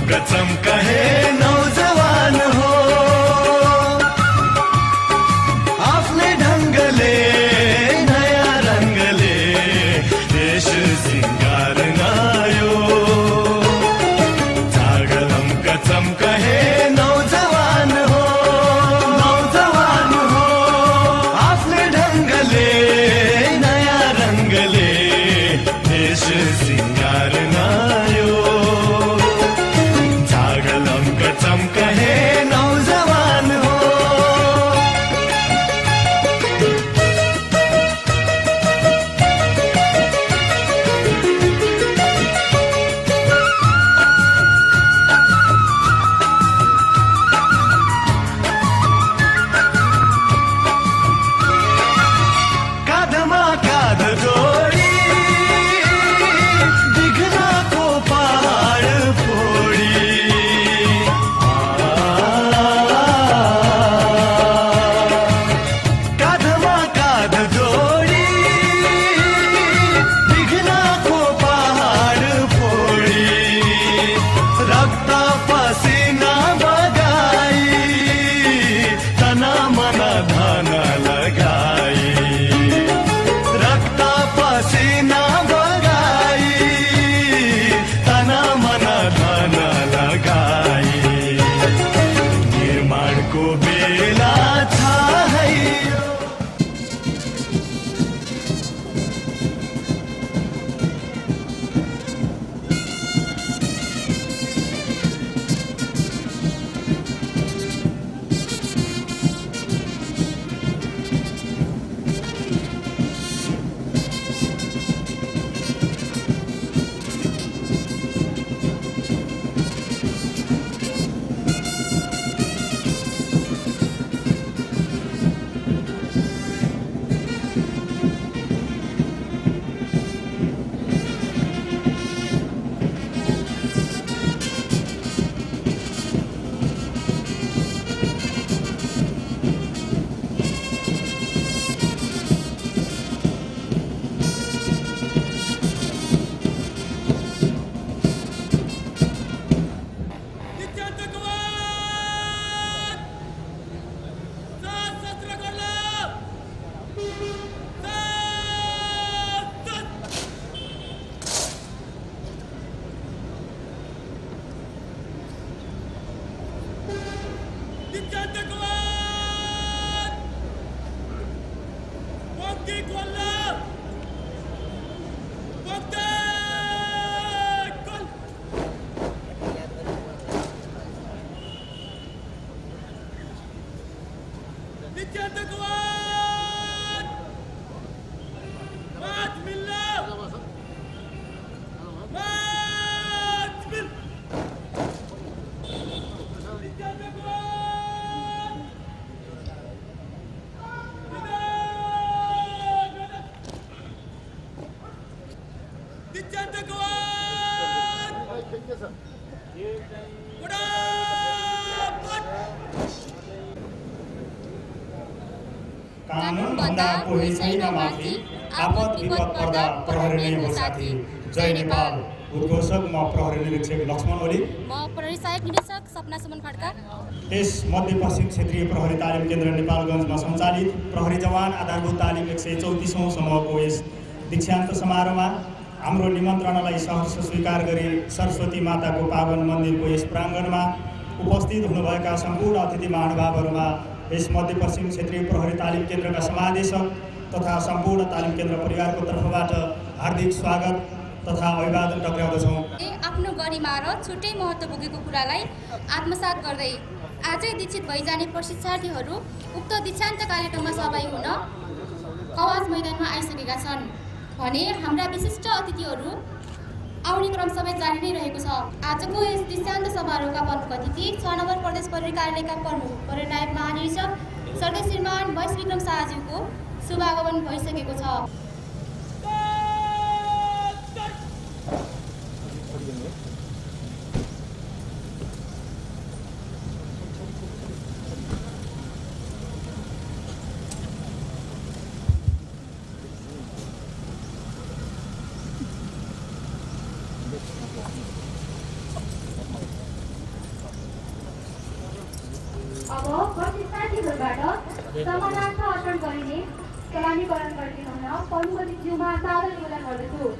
कसम कहे नौजवान हो आफ्नै ढङ्गले नयाँ रङ्गले देश सिंगार्न यो जागलम कसम कहे नौजवान हो आफ्नै ढङ्गले नयाँ रङ्गले देश सिंगार्न यो जागलम कसम कहे नौजवान हो काँधमा काँध जोडी दिघनाको पहाड फोडी काँधमा काँध जोडी दिघनाको पहाड फोडी रक्त पसिना बगाई तना मन धन लगाई रक्त पसिना बगाई तना मन धन लगाई निर्माणको बेला छ है यो। कानुन भन्दा कोही छैन माथि आपद विपद पर्दा प्रहरी नै हो साथी। जय नेपाल। उद्घोषक म प्रहरी निरीक्षक लक्ष्मण ओली। म प्रहरी सहायक निरीक्षक सपना सुमन खड्का। यस मध्यपश्चिम क्षेत्रीय प्रहरी तालिम केन्द्र नेपालगञ्जमा सञ्चालित प्रहरी जवान आधारभूत तालिम 134औं समूहको यस दीक्षान्त समारोहमा हाम्रो निमन्त्रणालाई सहर्ष स्वीकार गरी सरस्वती माताको पावन मन्दिरको यस प्राङ्गणमा उपस्थित हुनुभएका सम्पूर्ण अतिथि महानुभावहरूमा यस मध्यपश्चिम क्षेत्रीय प्रहरी तालिम केन्द्रका समादेशक तथा सम्पूर्ण तालिम केन्द्र परिवारको तर्फबाट हार्दिक स्वागत तथा अभिवादन टक्राउँदछौँ। आफ्नो गरिमा र छुट्टै महत्त्व बोकेको कुरालाई आत्मसात गर्दै आजै दीक्षित भइजाने प्रशिक्षार्थीहरू उक्त दीक्षान्त कार्यक्रममा सहभागी हुन कवास मैदानमा आइसकेका छन् भने हाम्रा विशिष्ट अतिथिहरू आउने क्रम सबै जारी नै रहेको छ। आजको यस दीक्षान्त समारोहका प्रमुख अतिथि 6 नम्बर प्रदेश प्रहरी कार्यालयका प्रमुख प्रहरी नायब महानिरीक्षक सर्दै श्रीमान महेश विक्रम शाहज्यूको शुभागमन भइसकेको छ। समानार्थ अर्पण गरिने सलामीकरण गरिदिनु हुन प्रमुखज्यूमा सादर निवेदन गर्दछु।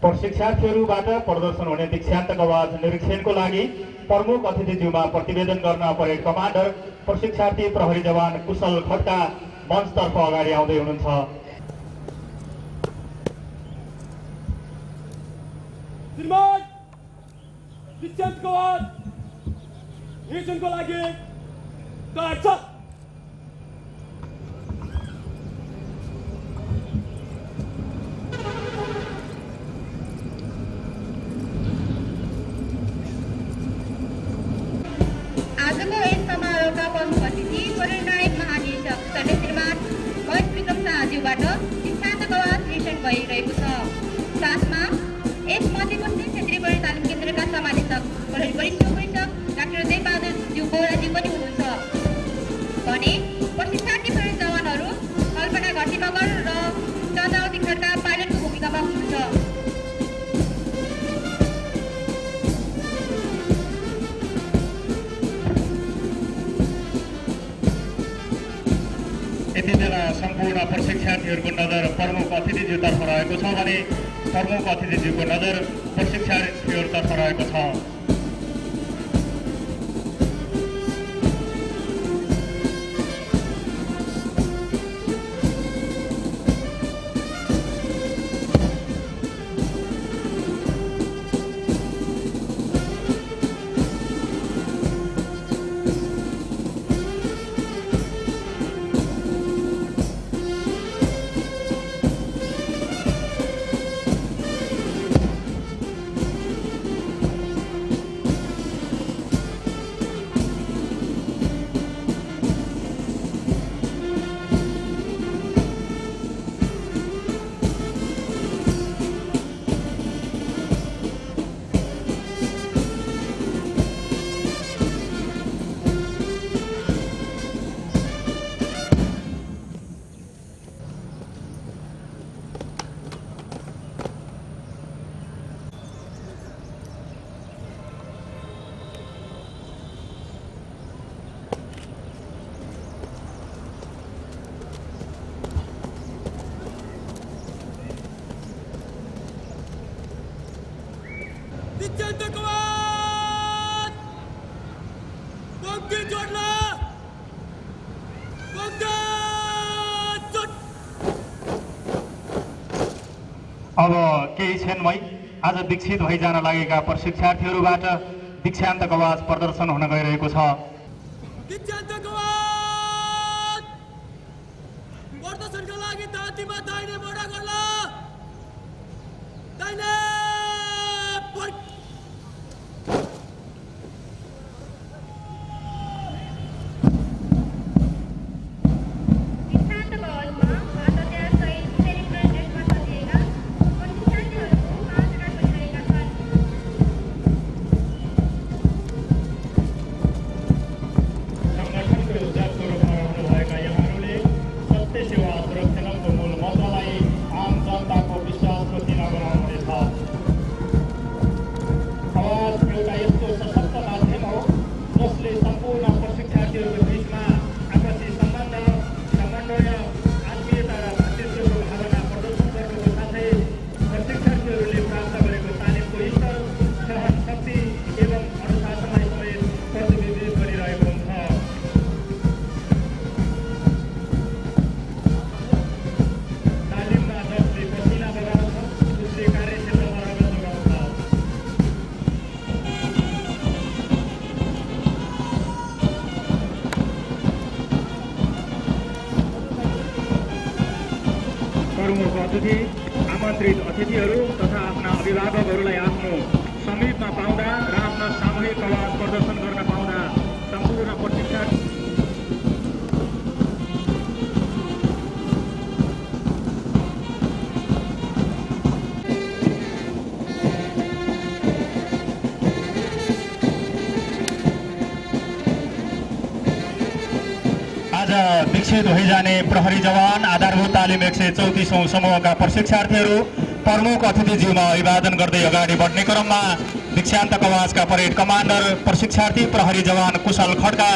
प्रशिक्षार्थीहरूबाट प्रदर्शन हुने दीक्षान्तको आवाज निरीक्षणको लागि प्रमुख अतिथिज्यूमा प्रतिवेदन गर्न परेड कमान्डर प्रशिक्षार्थी प्रहरी जवान कुशल खड्का मञ्चतर्फ अगाडि आउँदै हुनुहुन्छ। श्रीमान दीक्षान्तको आवाज निरीक्षणको लागि तयार छ। आजको यस समारोहका प्रमुख अतिथि परिणायक महानिरीक्षक श्री श्रीमान महेश विक्रम शाहज्यूबाट दीक्षान्तको आवाज निरीक्षण भइरहेको छ। साथमा यस मध्यपश्चिम क्षेत्रीय प्रहरी तालिम केन्द्रका समादेशक प्रहरी वरिष्ठ उपरीक्षक डाक्टर जयबहादुर बोराजी पनि हुनुहुन्छ भने प्रशिक्षार्थी प्रहरी जवानहरू कल्पना घटी मगर र चन्द्रावती खड्का पाइलटको भूमिकामा हुनुहुन्छ। यति बेला सम्पूर्ण प्रशिक्षार्थीहरूको नजर प्रमुख अतिथिज्यूतर्फ रहेको छ भने प्रमुख अतिथिज्यूको नजर प्रशिक्षार्थीहरूतर्फ रहेको छ। दीक्षान्तको आवाज पंक्ति जोड्ला अब केही क्षणमै आज दीक्षित भइजान लागेका प्रशिक्षार्थीहरूबाट दीक्षान्तको आवाज प्रदर्शन हुन गइरहेको छ। दीक्षान्तको आवाज प्रदर्शनका लागि तातीमा दाहिने मोडा गर्ला दाहिने सेवा सुरक्षाको मूल मन्त्रलाई आम जनताको विश्वास को सीमा बनाउनुहुनेछ। प्रमुख अतिथि, आमन्त्रित अतिथिहरू तथा आफ्ना अभिभावकहरूलाई आफ्नो समीपमा पाउँदा र आफ्ना सामूहिक कवास प्रदर्शन गर्न पाउँदा सम्पूर्ण प्रशिक्षक आज विकसित भइजाने प्रहरी जवान आधारभूत तालिम 134औं समूहका प्रशिक्षार्थीहरू प्रमुख अतिथिज्यूमा अभिवादन गर्दै अगाडि बढ्ने क्रममा दीक्षान्त कवासका परेड कमान्डर प्रशिक्षार्थी प्रहरी जवान कुशल खड्का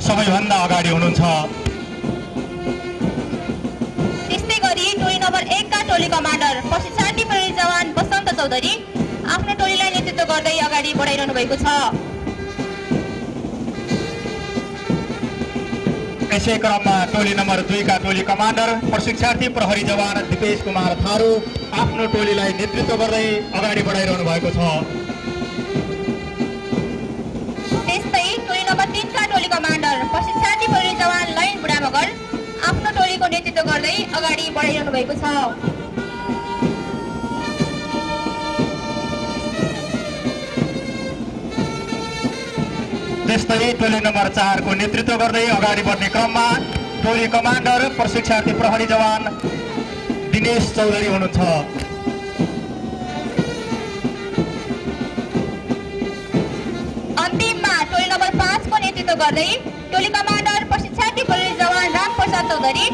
सबैभन्दा अगाडि हुनुहुन्छ। त्यस्तै गरी टोली नम्बर 1 का टोली कमान्डर प्रशिक्षार्थी प्रहरी जवान बसन्त चौधरी आफ्नो टोलीलाई नेतृत्व गर्दै अगाडि बढाइरहनु भएको छ। यसै क्रममा टोली नम्बर 2 का टोली कमान्डर प्रशिक्षार्थी प्रहरी जवान दिपेश कुमार थारू आफ्नो टोलीलाई नेतृत्व गर्दै अगाडि बढाइरहनु भएको छ। त्यस्तै टोली नम्बर 3 का टोली कमान्डर प्रशिक्षार्थी प्रहरी जवान लयन बुढा मगर आफ्नो टोलीको नेतृत्व गर्दै अगाडि बढाइरहनु भएको छ। त्यस्तै टोली नम्बर 4 को नेतृत्व गर्दै अगाडि बढ्ने क्रममा टोली कमान्डर प्रशिक्षार्थी प्रहरी जवान दिनेश चौधरी हुनुहुन्छ। अन्तिममा टोली नम्बर 5 को नेतृत्व गर्दै टोली कमान्डर प्रशिक्षार्थी प्रहरी जवान राम प्रसाद चौधरी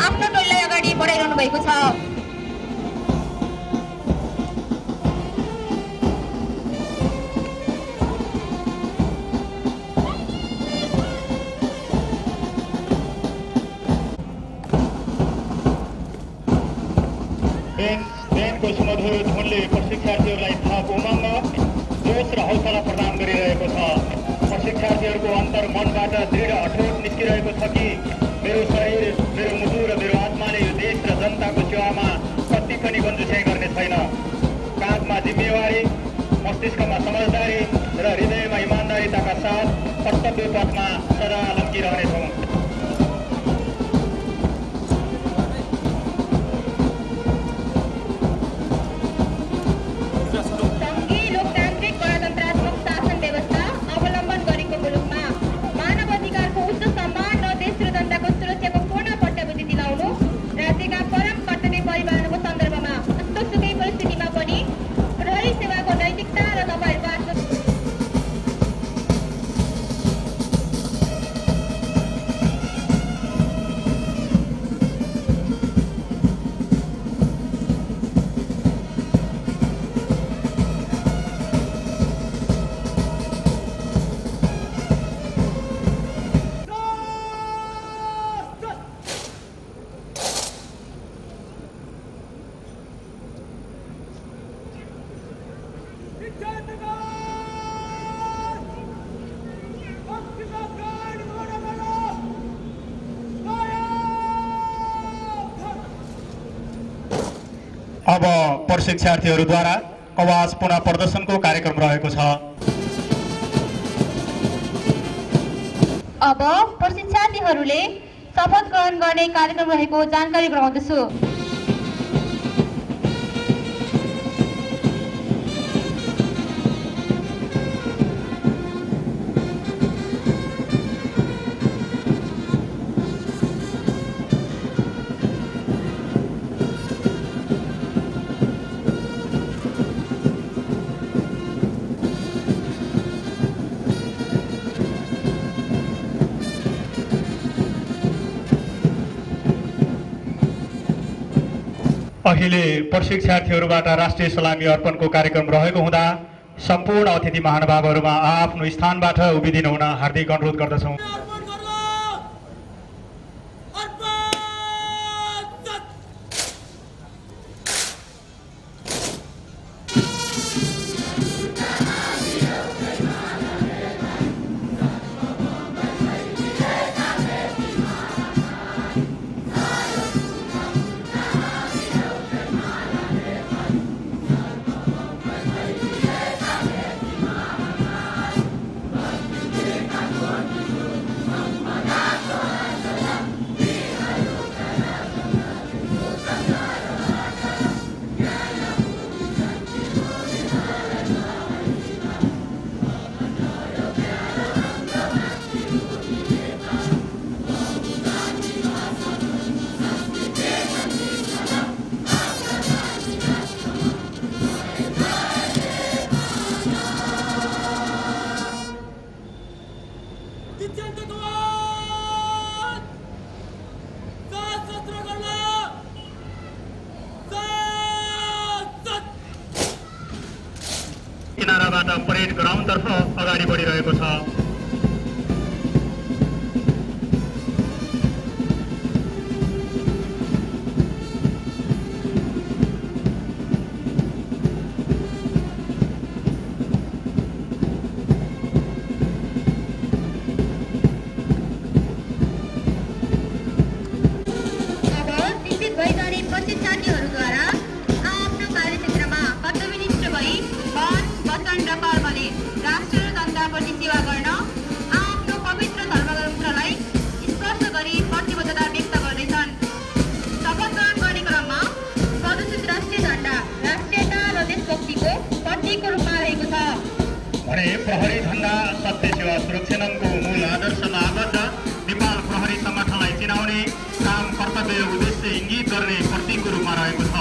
आफ्नो टोलीलाई अगाडि बढाइरहनु भएको छ। को सुमधुर धुनले प्रशिक्षार्थीहरूलाई थप उमङ्ग, जोश र हौसला प्रदान गरिरहेको छ। प्रशिक्षार्थीहरूको अन्तर मनबाट दृढ अठोट निस्किरहेको छ कि मेरो शरीर, मेरो मुटु र मेरो आत्माले यो देश र जनताको सेवामा कति पनि गन्जुसाइ गर्ने छैन। काँधमा जिम्मेवारी, मस्तिष्कमा समझदारी र हृदयमा इमान्दारिताका साथ कर्तव्य पथमा सदा लम्किरहनेछौँ। अब प्रशिक्षार्थीहरूद्वारा कवास पुनः प्रदर्शनको कार्यक्रम रहेको छ। अब प्रशिक्षार्थीहरूले शपथ ग्रहण गर्ने कार्यक्रम रहेको जानकारी गराउँदछु। अहिले प्रशिक्षार्थीहरूबाट राष्ट्रिय सलामी अर्पणको कार्यक्रम रहेको हुँदा सम्पूर्ण अतिथि महानुभावहरूमा आफ्नो स्थानबाट उभिदिन हुन हार्दिक अनुरोध गर्दछौँ। परेड ग्राउन्डतर्फ अगाडि बढिरहेको छ। प्रहरी झण्डा सत्य सेवा सुरक्षाको मूल आदर्शमा आबद्ध नेपाल प्रहरी संगठनलाई चिनाउने काम कर्तव्य उद्देश्य इङ्गित गर्ने प्रतीकको रूपमा रहेको छ।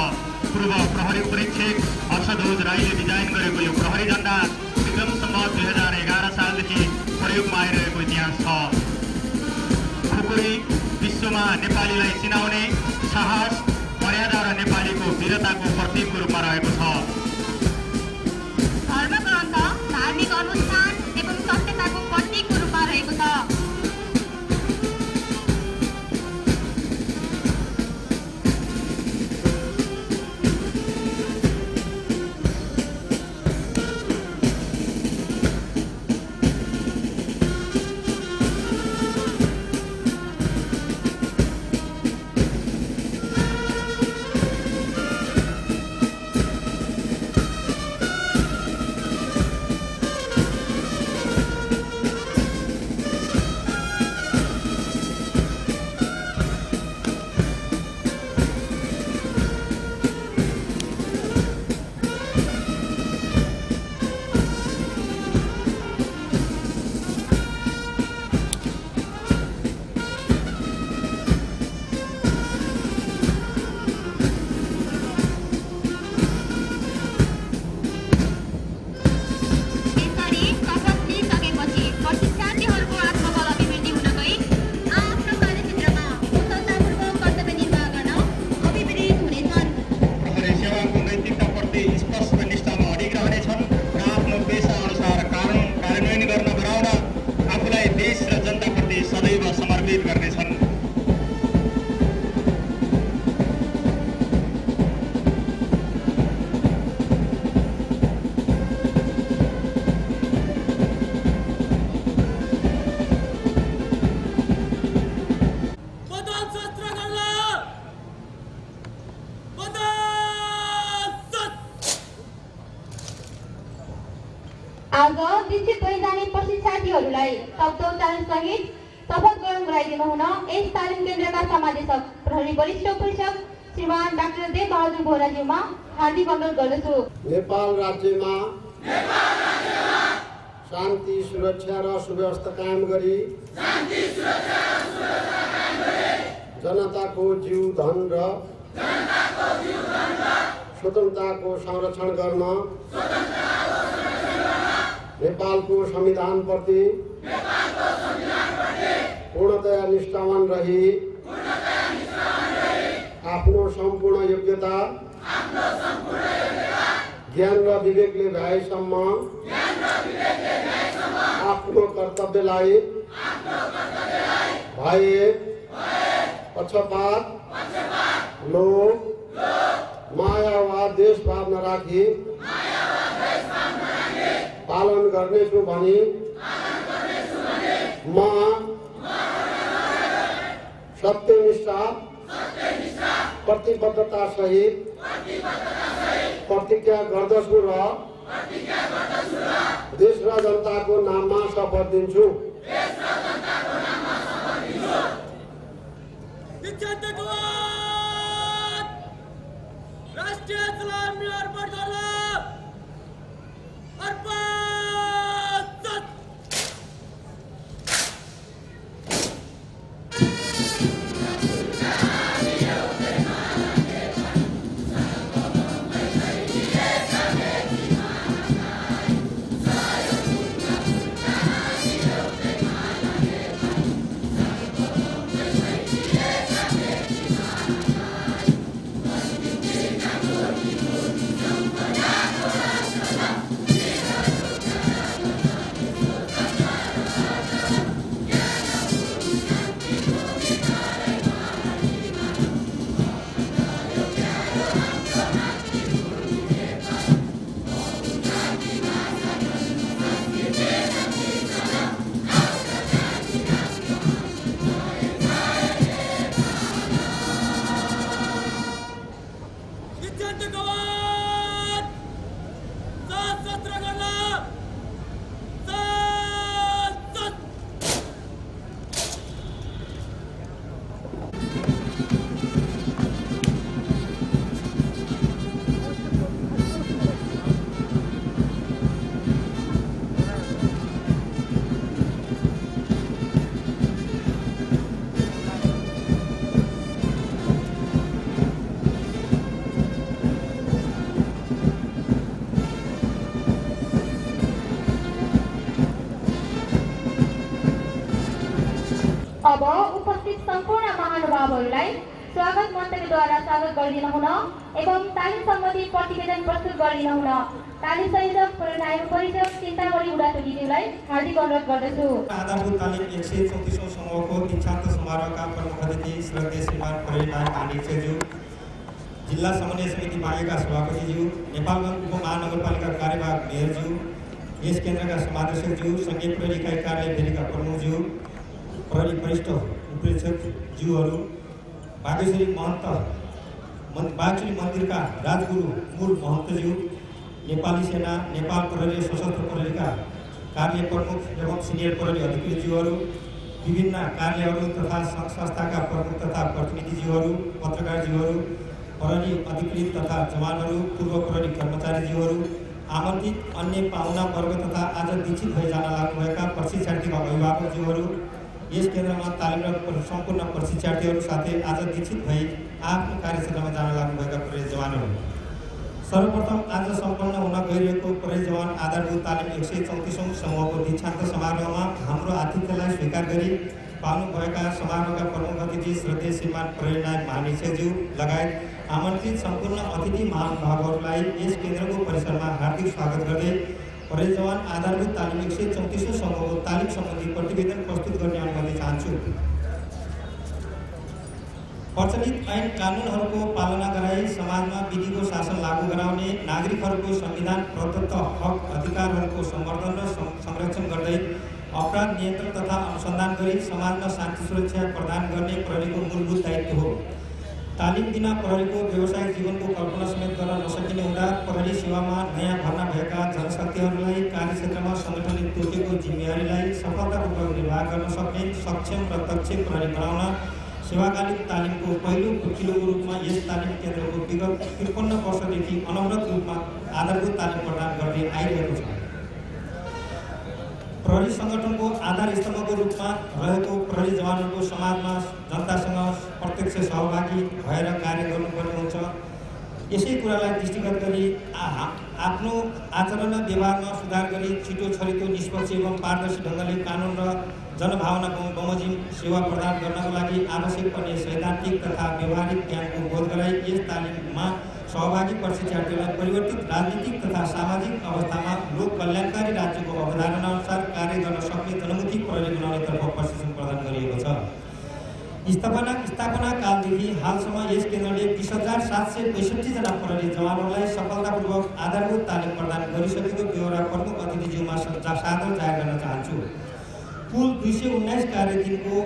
पूर्व प्रहरी परीक्षक हर्षध्वज राईले डिजाइन गरेको यो प्रहरी झण्डा विक्रम सम्वत 2011 सालदेखि प्रयोगमा आइरहेको इतिहास छ। खुकुरी विश्वमा नेपालीलाई चिनाउने साहस, मर्यादा र नेपालीको वीरताको प्रतीकको रूपमा रहेको छ। धार्मिक अनुष्ठान एवं सत्यताको प्रतीकको रूपमा रहेको छ। आज दीक्षित भइजाने प्रशिक्षार्थीहरूलाई शब्दोच्चारणसहित शपथ ग्रहण गराइदिनु हुन यस तालिम केन्द्रका समादेशक प्रहरी वरिष्ठ उपरीक्षक श्रीमान डाक्टर देव बहादुर बोहराज्यूमा हार्दिक अनुरोध गर्दछु। नेपाल राज्यमा शान्ति सुरक्षा र सुव्यवस्था कायम गरी जनताको जीव धन र स्वतन्त्रताको संरक्षण गर्न नेपालको संविधानप्रति पूर्णतया निष्ठावान रही आफ्नो सम्पूर्ण योग्यता ज्ञान र विवेकले भएसम्म आफ्नो कर्तव्यलाई भय, पक्षपात, लोभ, माया वा देशभाव नराखी पालन गर्नेछु भनी म सत्यनिष्ठा प्रतिबद्धता सहित प्रतिज्ञा गर्दछु र देश र जनताको नाममा शपथ दिन्छु। राष्ट्रिय सलामी अर्पण गर्न दिक्षान्त कवास सशस्त्र गर्न अब उपस्थित सम्पूर्ण महानुभावहरूलाई स्वागत मन्तव्यद्वारा स्वागत गरिदिन हुन एवं तालिम सम्बन्धी प्रतिवेदन प्रस्तुत गरिदिन हुन तालिम संयोजक प्रेरणायक परिषद चिन्तामणि उडाटोलीज्यूलाई हार्दिक अनुरोध गर्दछु। आधारभूत तालिम 134औं समूहको दीक्षान्त समारोहका प्रमुख अतिथि श्रद्धेय श्रीमान प्रेरणायक मानिकज्यू, जिल्ला समन्वय समिति बागेका सभापतिज्यू, नेपालगञ्ज उपमहानगरपालिका कार्यवाहक मेयरज्यू, यस केन्द्रका समादेशकज्यू, सङ्घीय प्रहरी इकाइ कार्यालय भेरीका प्रमुखज्यू, प्रहरी वरिष्ठ उपरीक्षकज्यूहरू, बागेश्वरी बागेश्वरी मन्दिरका राजगुरु मूल महन्तज्यू, नेपाली सेना, नेपाल प्रहरी सशस्त्र प्रहरीका कार्य प्रमुख एवं सिनियर प्रहरी अधिकृतज्यूहरू, विभिन्न कार्यहरू तथा संस्थाका प्रमुख तथा प्रतिनिधिज्यूहरू, पत्रकारज्यूहरू, प्रहरी अधिकृत तथा जवानहरू, पूर्व प्रहरी कर्मचारीज्यूहरू, आमन्त्रित अन्य पाहुना वर्ग तथा आज दीक्षित भई जान लाग्नुभएका प्रशिक्षार्थीका अभिभावकज्यूहरू, यस केन्द्रमा तालिमरत सम्पूर्ण प्रशिक्षार्थीहरू साथै आज दीक्षित भई आफ्नो कार्यक्षेत्रमा जान लाग्नुभएका प्रहरी जवानहरू, सर्वप्रथम आज सम्पन्न हुन गइरहेको प्रहरी जवान आधारभूत तालिम 134औं समूहको दीक्षान्त समारोहमा हाम्रो आतिथ्यलाई स्वीकार गरी पाउनुभएका समारोहका प्रमुख अतिथि श्रद्धेय श्रीमान प्रेरणायक महानिरीक्षकज्यू लगायत आमन्त्रित सम्पूर्ण अतिथि महानुभावहरूलाई यस केन्द्रको परिसरमा हार्दिक स्वागत गर्दै प्रहरी जवान आधारभूत तालिम 134औं समूहको तालिम सम्बन्धी प्रतिवेदन प्रस्तुत गर्ने अनुमति चाहन्छु। प्रचलित ऐन कानुनहरूको पालना गराई समाजमा विधिको शासन लागू गराउने, नागरिकहरूको संविधान प्रदत्त हक अधिकारहरूको सम्वर्धन र संरक्षण गर्दै अपराध नियन्त्रण तथा अनुसन्धान गरी समाजमा शान्ति सुरक्षा प्रदान गर्ने प्रहरीको मूलभूत दायित्व हो। तालिम बिना प्रहरीको व्यावसायिक जीवनको कल्पना समेत गर्न नसकिने हुँदा प्रहरी सेवामा नयाँ भर्ना भएका जनशक्तिहरूलाई कार्यक्षेत्रमा सङ्गठनले तोकेको जिम्मेवारीलाई सफलतापूर्वक निर्वाह गर्न सक्ने सक्षम र दक्ष प्रहरी बनाउन सेवाकालीन तालिमको पहिलो खुट्किलोको रूपमा यस तालिम केन्द्रको विगत 53 वर्षदेखि अनवरत रूपमा आधारभूत तालिम प्रदान गर्दै आइरहेको छ। प्रहरी सङ्गठनको आधार स्तम्भको रूपमा रहेको प्रहरी जवानहरूको समाजमा जनतासँग प्रत्यक्ष सहभागी भएर कार्य गर्नुपर्ने हुन्छ। यसै कुरालाई दृष्टिगत गरी आफ्नो आचरण र व्यवहारमा सुधार गरी छिटो छरितो निष्पक्ष एवं पारदर्शी ढङ्गले कानुन र जनभावना बमोजिम सेवा प्रदान गर्नको लागि आवश्यक पर्ने सैद्धान्तिक तथा व्यवहारिक ज्ञानको बोध गराई यस तालिममा सहभागी प्रशिक्षार्थीलाई परिवर्तित राजनीतिक तथा सामाजिक अवस्थामा लोक कल्याणकारी राज्यको अवधारणा अनुसार कार्य गर्न सक्ने जनमुखी प्रहरी बनाउनेतर्फ प्रशिक्षण प्रदान गरिएको छ। स्थापना कालदेखि हालसम्म यस केन्द्रले 20,765 जना प्रहरी जवानहरूलाई सफलतापूर्वक आधारभूत तालिम प्रदान गरिसकेको बेहोरा प्रमुख अतिथिज्यूमा सादर जाहेर गर्न चाहन्छु। कुल 219 कार्यदिनको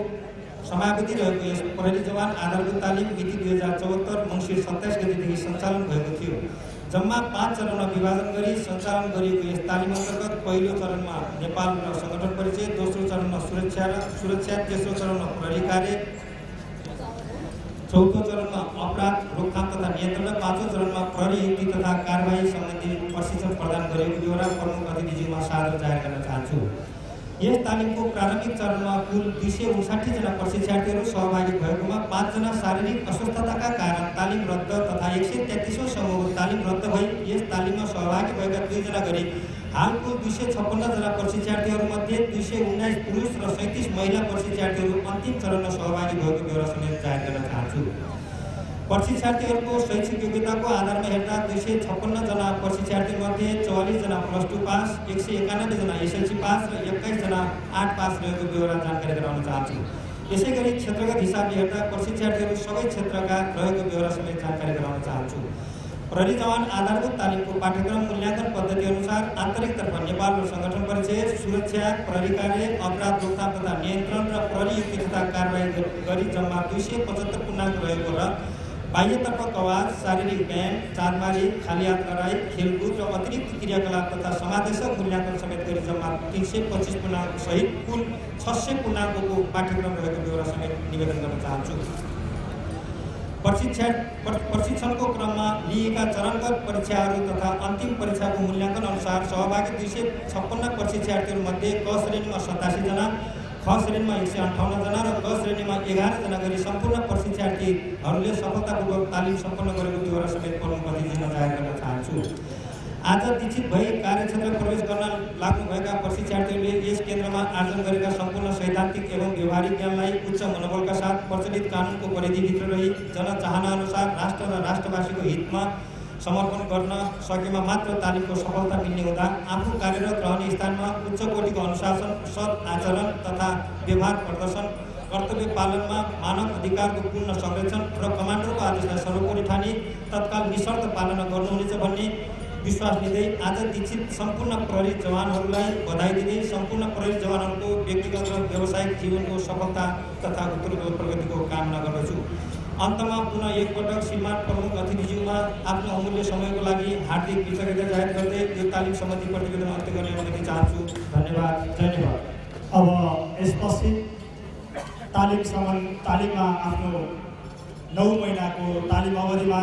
समावधि रहेको यस प्रहरी जवान आधारभूत तालिम मिति 2074 मङ्सिर 27 गतेदेखि सञ्चालन भएको थियो। जम्मा 5 चरणमा विभाजन गरी सञ्चालन गरिएको यस तालिम अन्तर्गत पहिलो चरणमा नेपाल र सङ्गठन परिचय, दोस्रो चरणमा सुरक्षा, तेस्रो चरणमा प्रहरी कार्य, चौथो चरणमा अपराध रोकथाम तथा नियन्त्रण र पाँचौं चरणमा प्रहरी युक्ति तथा कारबाही सम्बन्धी प्रशिक्षण प्रदान गरेको बेहोरा प्रमुख अतिथिज्यूमा सादर जाहेर गर्न चाहन्छु। यस तालिमको प्रारम्भिक चरणमा कुल 259 जना प्रशिक्षार्थीहरू सहभागी भएकोमा 5 जना शारीरिक अस्वस्थताका कारण तालिम रद्द तथा 133औं समूहको तालिम रद्द भई यस तालिममा सहभागी भएका 2 जना गरी हाल कुल 256 जना प्रशिक्षार्थीहरूमध्ये 219 पुरुष र 37 महिला प्रशिक्षार्थीहरू अन्तिम चरणमा सहभागी भएको बेहोरा समेत जाहेर गर्न चाहन्छु। प्रशिक्षार्थीहरूको शैक्षिक योग्यताको आधारमा हेर्दा 256 जना प्रशिक्षार्थीमध्ये 44 जना +2 पास, 191 जना एसएलसी पास र 21 जना 8 पास रहेको बेहोरा जानकारी गराउन चाहन्छु। यसैगरी क्षेत्रगत हिसाबले हेर्दा प्रशिक्षार्थीहरू सबै क्षेत्रका रहेको बेहोरा समेत जानकारी गराउन चाहन्छु। प्रहरी जवान आधारभूत तालिमको पाठ्यक्रम मूल्याङ्कन पद्धति अनुसार आन्तरिकतर्फ नेपाल र सङ्गठन परिचय, सुरक्षा, प्रहरी कार्य, अपराध रोकथाम तथा नियन्त्रण र प्रहरी युक्ति तथा कारबाही गरी जम्मा 275 पूर्णाङ्क रहेको र बाह्यतर्फ कवाज, शारीरिक व्यायाम, चाँदबारी, खाली हात लडाई, खेलकुद र अतिरिक्त क्रियाकलाप तथा समादेशक मूल्याङ्कन समेत गरी जम्मा 325 पूर्णाङ्क सहित कुल 600 पूर्णाङ्कको पाठ्यक्रम रहेको बेहोरा समेत निवेदन गर्न चाहन्छु। प्रशिक्षणको क्रममा लिएका चरणगत परीक्षाहरू तथा अन्तिम परीक्षाको मूल्याङ्कन अनुसार सहभागी 256 प्रशिक्षार्थीहरूमध्ये क श्रेणीमा 87 जना, ख श्रेणीमा 158 जना र ग श्रेणीमा 11 जना गरी सम्पूर्ण प्रशिक्षार्थीहरूले सफलतापूर्वक तालिम सम्पन्न गरेको बेहोरा समेत प्रमुख अतिथिमा जाहेर गर्न चाहन्छु। आज दीक्षित भई कार्यक्षेत्र प्रवेश गर्न लाग्नुभएका प्रशिक्षार्थीहरूले यस केन्द्रमा आर्जन गरेका सम्पूर्ण सैद्धान्तिक एवं व्यवहारिक ज्ञानलाई उच्च मनोबलका साथ प्रचलित कानुनको परिधिभित्र रही जनचाहनाअनुसार राष्ट्र र राष्ट्रवासीको हितमा समर्पण गर्न सकेमा मात्र तालिमको सफलता मिल्ने हुँदा आफू कार्यरत रहने स्थानमा उच्च कोटिको अनुशासन, सद् आचरण तथा व्यवहार प्रदर्शन, कर्तव्य पालनमा मानव अधिकारको पूर्ण संरक्षण र कमान्डरको आदेशलाई सर्वोपरि ठानी तत्काल निशर्त पालना गर्नुहुनेछ भन्ने विश्वास लिँदै आज दीक्षित सम्पूर्ण प्रहरी जवानहरूलाई बधाई दिँदै सम्पूर्ण प्रहरी जवानहरूको व्यक्तिगत र व्यावसायिक जीवनको सफलता तथा उत्तरोत्तर प्रगतिको कामना गर्दछु। अन्तमा पुनः एकपटक श्रीमान प्रमुख अतिथिज्यूमा आफ्नो अमूल्य समयको लागि हार्दिक कृतज्ञता जाहेर गर्दै यो तालिम सम्बन्धी प्रतिवेदन अन्त्य गर्ने अनुमति चाहन्छु। धन्यवाद। धन्यवाद। अब यसपछि तालिममा आफ्नो 9 महिनाको तालिम अवधिमा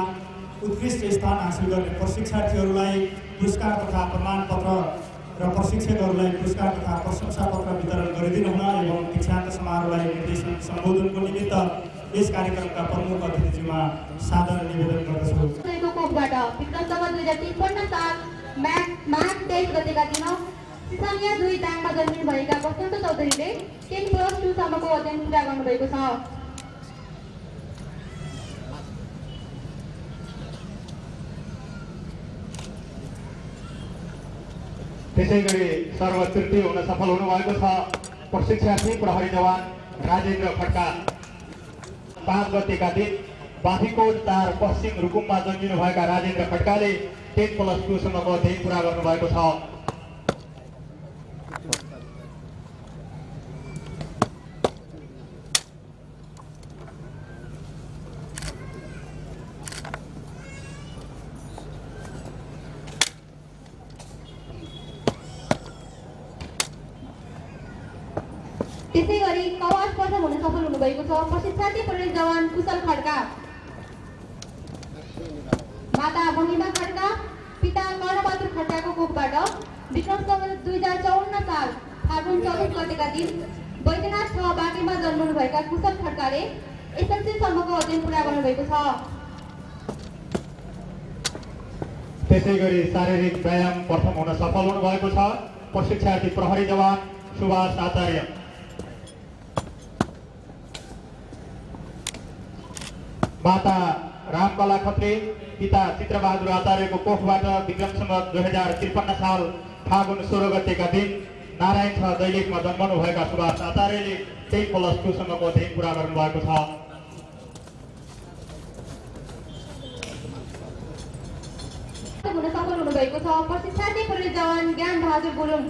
उत्कृष्ट स्थान हासिल गर्ने प्रशिक्षार्थीहरूलाई पुरस्कार तथा प्रमाणपत्र र प्रशिक्षकहरूलाई पुरस्कार तथा प्रशंसापत्र वितरण गरिदिनु हुन एवं दीक्षान्त समारोहलाई निर्देशन सम्बोधनको निमित्त यस कार्यक्रमका प्रमुख अतिथिज्यूमा सादर निवेदन गर्दछु। कोखबाट विक्रम सम्वत 2053 साल माघ 23 गतेका दिन सिसानिया 2 दाङमा जन्मिनु भएका वसन्त चौधरीले 10+2 सम्मको अध्ययन पुरा गर्नुभएको छ। त्यसैगरी सर्वतृतीय हुन सफल हुनुभएको छ प्रशिक्षार्थी प्रहरी जवान राजेन्द्र खड्का। 5 गतेका दिन बाँफीकोट 4 पश्चिम रुकुममा जन्मिनुभएका राजेन्द्र खड्काले 10+2 सम्मको अध्ययन पुरा गर्नुभएको छ। त्यसैगरी कवास प्रथम हुन सफल हुनुभएको छ प्रशिक्षार्थी प्रहरी जवान कुशल खड्का। माता महिमा खड्का, पिता कर्णबहादुर खड्काको कोखबाट विक्रम सम्वत 2054 साल फागुन 24 गतेका दिन बैद्यनाथ 6 बाँकीमा जन्मनुभएका कुशल खड्काले एसएलसी सम्मको अध्ययन पुरा गर्नुभएको छ। त्यसैगरी शारीरिक व्यायाम प्रथम हुन सफल हुनुभएको छ प्रशिक्षार्थी प्रहरी जवान सुभाष आचार्य। माता रामकला खत्री, पिता चित्रबहादुर आचार्यको कोखबाट विक्रम सम्वत 2053 साल फागुन 16 गतेका दिन नारायण 6 दैलेखमा जन्मनुभएका सुभाष आचार्यले 10+2 सम्मको अध्ययन पुरा गर्नुभएको छ। हुन सफल हुनुभएको छ प्रशिक्षार्थी प्रहरी जवान ज्ञान बहादुर गुरुङ।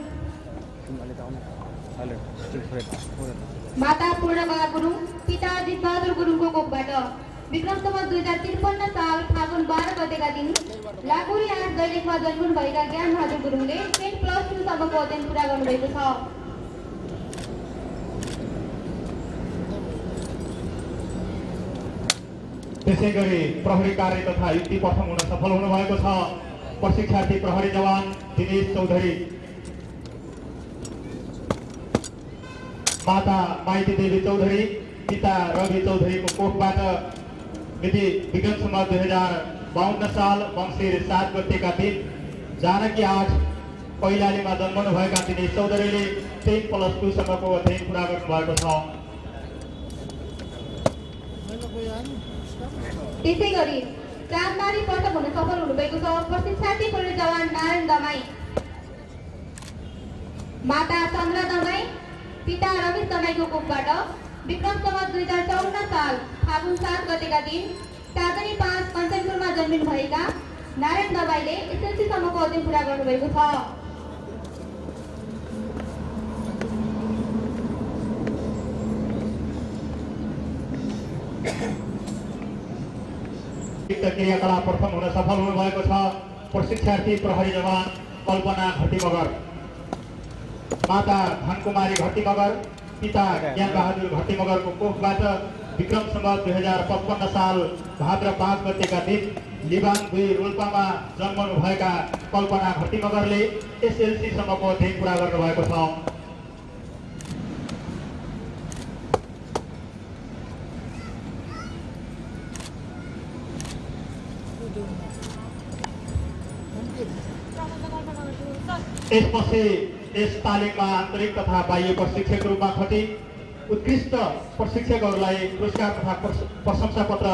माता पूर्णकला गुरुङ, पिता अजित बहादुर गुरुङको कोखबाट विक्रम सम्वत 2053 साल फागुन 12 गतेका दिन लाकुरी 8 दैलेखमा जन्मनुभएका ज्ञान बहादुर गुरुङले 10+2 सम्मको अध्ययन पुरा गर्नुभएको छ। त्यसैगरी प्रहरी कार्य तथा युक्ति प्रथम हुन सफल हुनुभएको छ प्रशिक्षार्थी प्रहरी जवान दिनेश चौधरी। माता माइती देवी चौधरी, पिता रवि चौधरीको कोखबाट मिति विक्रम सम्वत 2052 साल मङ्सिर 7 गतेका दिन जानकी 8 कैलालीमा जन्मनुभएका दिनेश चौधरीले 10+2 सम्मको अध्ययन पुरा गर्नुभएको छ। त्यसैगरी चाँदबारी प्रथम हुन सफल हुनुभएको छ प्रशिक्षार्थी प्रहरी जवान नारायण दमाई। माता चन्द्र दमाई, पिता रमेश दमाईको कोखबाट विक्रम सम्वत 2054 साल फागुन 7 गतेका दिन चाँदनी 5 कञ्चनपुरमा जन्मिनुभएका नारायण दमाईले एसएलसी सम्मको अध्ययन पुरा गर्नुभएको छ। क्रियाकलाप प्रथम हुन सफल हुनुभएको छ प्रशिक्षार्थी प्रहरी जवान कल्पना घटी मगर। माता धनकुमारी घटी मगर, पिता ज्ञानबहादुर घटी मगरको कोखबाट विक्रम सम्वत 2055 साल भाद्र 5 गतेका दिन लिबान 2 रोल्पामा जन्मनुभएका कल्पना घटी मगरले एसएलसी सम्मको अध्ययन पुरा गर्नुभएको छ। यसपछि यस तालिममा आन्तरिक तथा बाह्य प्रशिक्षक रूपमा खटी उत्कृष्ट प्रशिक्षकहरूलाई पुरस्कार तथा प्रशंसा पत्र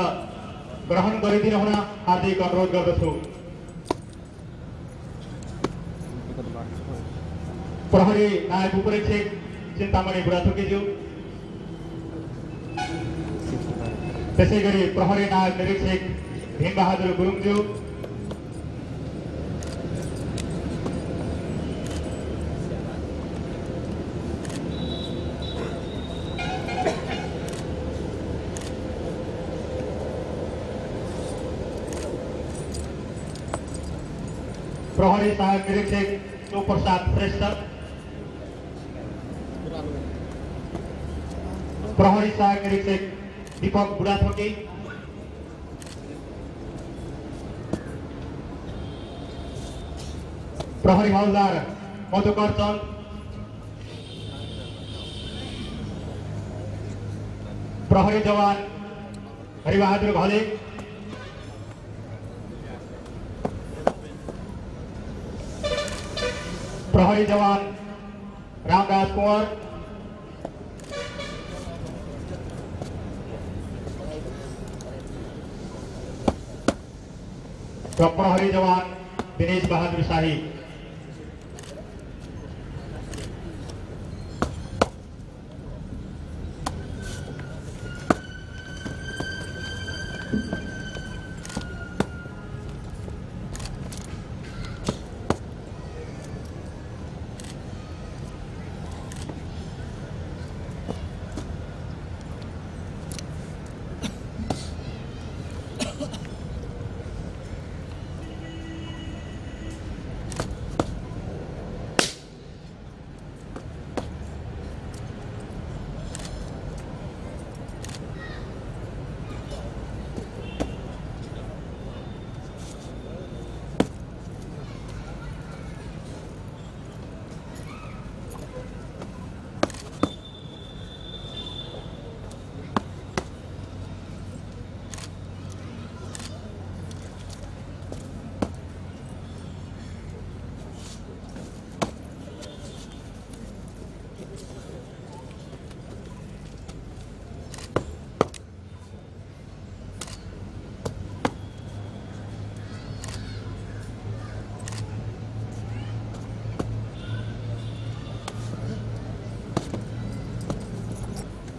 ग्रहण गरिदिन हुन हार्दिक अनुरोध गर्दछु। प्रहरी नायक उपरीक्षक चिन्तामणि बुढाथोकीज्यू, त्यसैगरी प्रहरी नायक निरीक्षक भीमबहादुर गुरुङज्यू, प्रहरी सहायक निरीक्षक शिवप्रसाद श्रेष्ठ, प्रहरी सहायक निरीक्षक दीपक बुढाथोकी, प्रहरी हवलदार मधुकर चन्द, प्रहरी जवान हरिबहादुर घले, प्रहरी जवान रामराज कुंवर, र प्रहरी जवान दिनेश बहादुर शाही।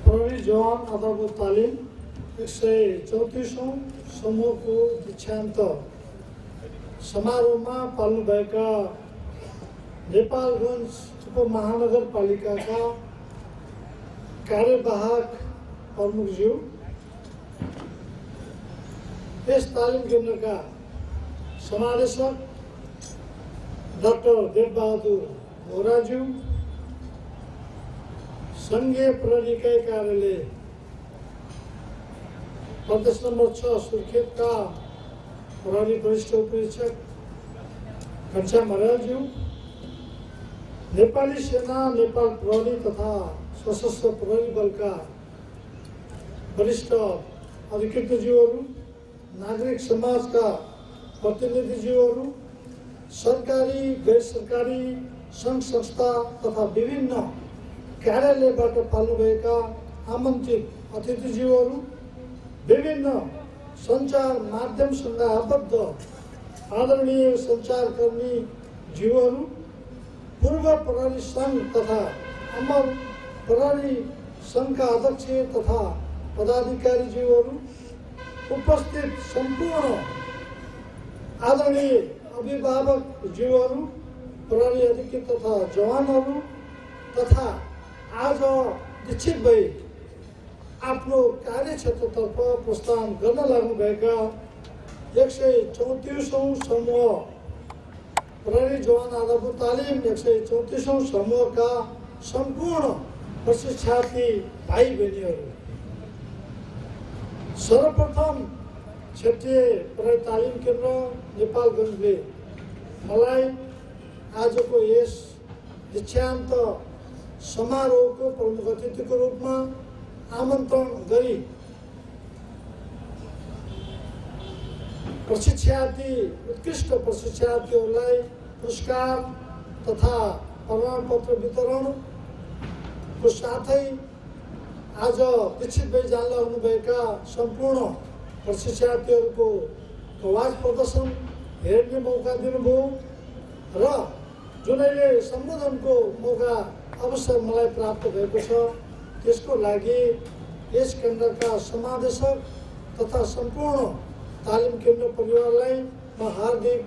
प्रहरी जवान आधारभूत तालिम 134औं समूहको दीक्षान्त समारोहमा पाल्नुभएका नेपालगञ्ज उपमहानगरपालिकाका कार्यवाहक प्रमुखज्यू, यस तालिम केन्द्रका समादेशक डाक्टर देवबहादुर बोराज्यू, संघीय प्रहरी इकाई कार्यालय प्रदेश नंबर 6 सुर्खेतका प्रहरी वरिष्ठ उपरीक्षक घनश्याम अर्यालज्यू, नेपाली सेना नेपाल प्रहरी तथा सशस्त्र प्रहरी बलका वरिष्ठ अधिकृतज्यूहरू, नागरिक समाजका प्रतिनिधिज्यूहरू, सरकारी गैर सरकारी संघ संस्था तथा विभिन्न कार्यालयबाट पाल्नुभएका आमन्त्रित अतिथिज्यूहरू, विभिन्न सञ्चार माध्यमसँग आबद्ध आदरणीय सञ्चारकर्मी ज्यूहरू, पूर्व प्रहरी संघ तथा अमर प्रहरी संघका अध्यक्ष तथा पदाधिकारी ज्यूहरू, उपस्थित सम्पूर्ण आदरणीय अभिभावक ज्यूहरू, प्रहरी अधिकृत तथा जवानहरू तथा आज दीक्षित भई आफ्नो कार्यक्षेत्रतर्फ प्रस्थान गर्न लाग्नुभएका 134औं समूह प्रहरी जवान आधारभूत तालिम 134औं समूहका सम्पूर्ण प्रशिक्षार्थी भाइ बहिनीहरू, सर्वप्रथम क्षेत्रीय प्रहरी तालिम केन्द्र नेपालगञ्जले मलाई आजको यस दीक्षान्त समारोहको प्रमुख अतिथिको रूपमा आमन्त्रण गरी उत्कृष्ट प्रशिक्षार्थीहरूलाई पुरस्कार तथा प्रमाणपत्र वितरणको साथै आज दीक्षित भई जान लाग्नुभएका सम्पूर्ण प्रशिक्षार्थीहरूको आवाज प्रदर्शन हेर्ने मौका दिनुभयो र जुनैले सम्बोधनको मौका अवसर मलाई प्राप्त भएको छ, त्यसको लागि यस केन्द्रका समादेशक तथा सम्पूर्ण तालिम केन्द्र परिवारलाई म हार्दिक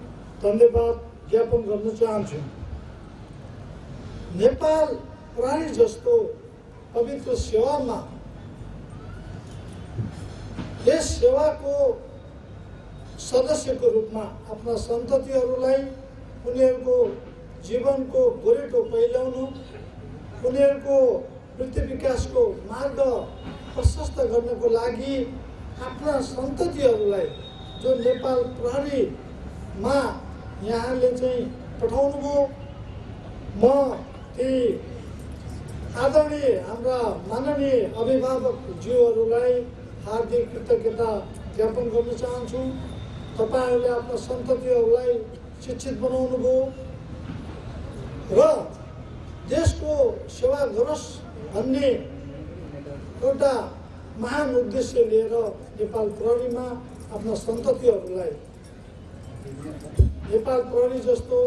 धन्यवाद ज्ञापन गर्न चाहन्छु। नेपाल प्रहरी जस्तो पवित्र सेवामा यस सेवाको सदस्यको रूपमा आफ्ना सन्ततिहरूलाई उनीहरूको जीवनको गोरेटो पहिल्याउनु, उनीहरूको वृत्ति विकासको मार्ग प्रशस्त गर्नको लागि आफ्ना सन्ततिहरूलाई जो नेपाल प्रहरीमा यहाँले चाहिँ पठाउनुभयो, म ती आदरणीय हाम्रा माननीय अभिभावकज्यूहरूलाई हार्दिक कृतज्ञता ज्ञापन गर्न चाहन्छु। तपाईँहरूले आफ्ना सन्ततिहरूलाई शिक्षित बनाउनु भयो र देशको सेवा गरोस् भन्ने एउटा महान उद्देश्य लिएर नेपाल प्रहरीमा आफ्ना सन्ततिहरूलाई नेपाल प्रहरी जस्तो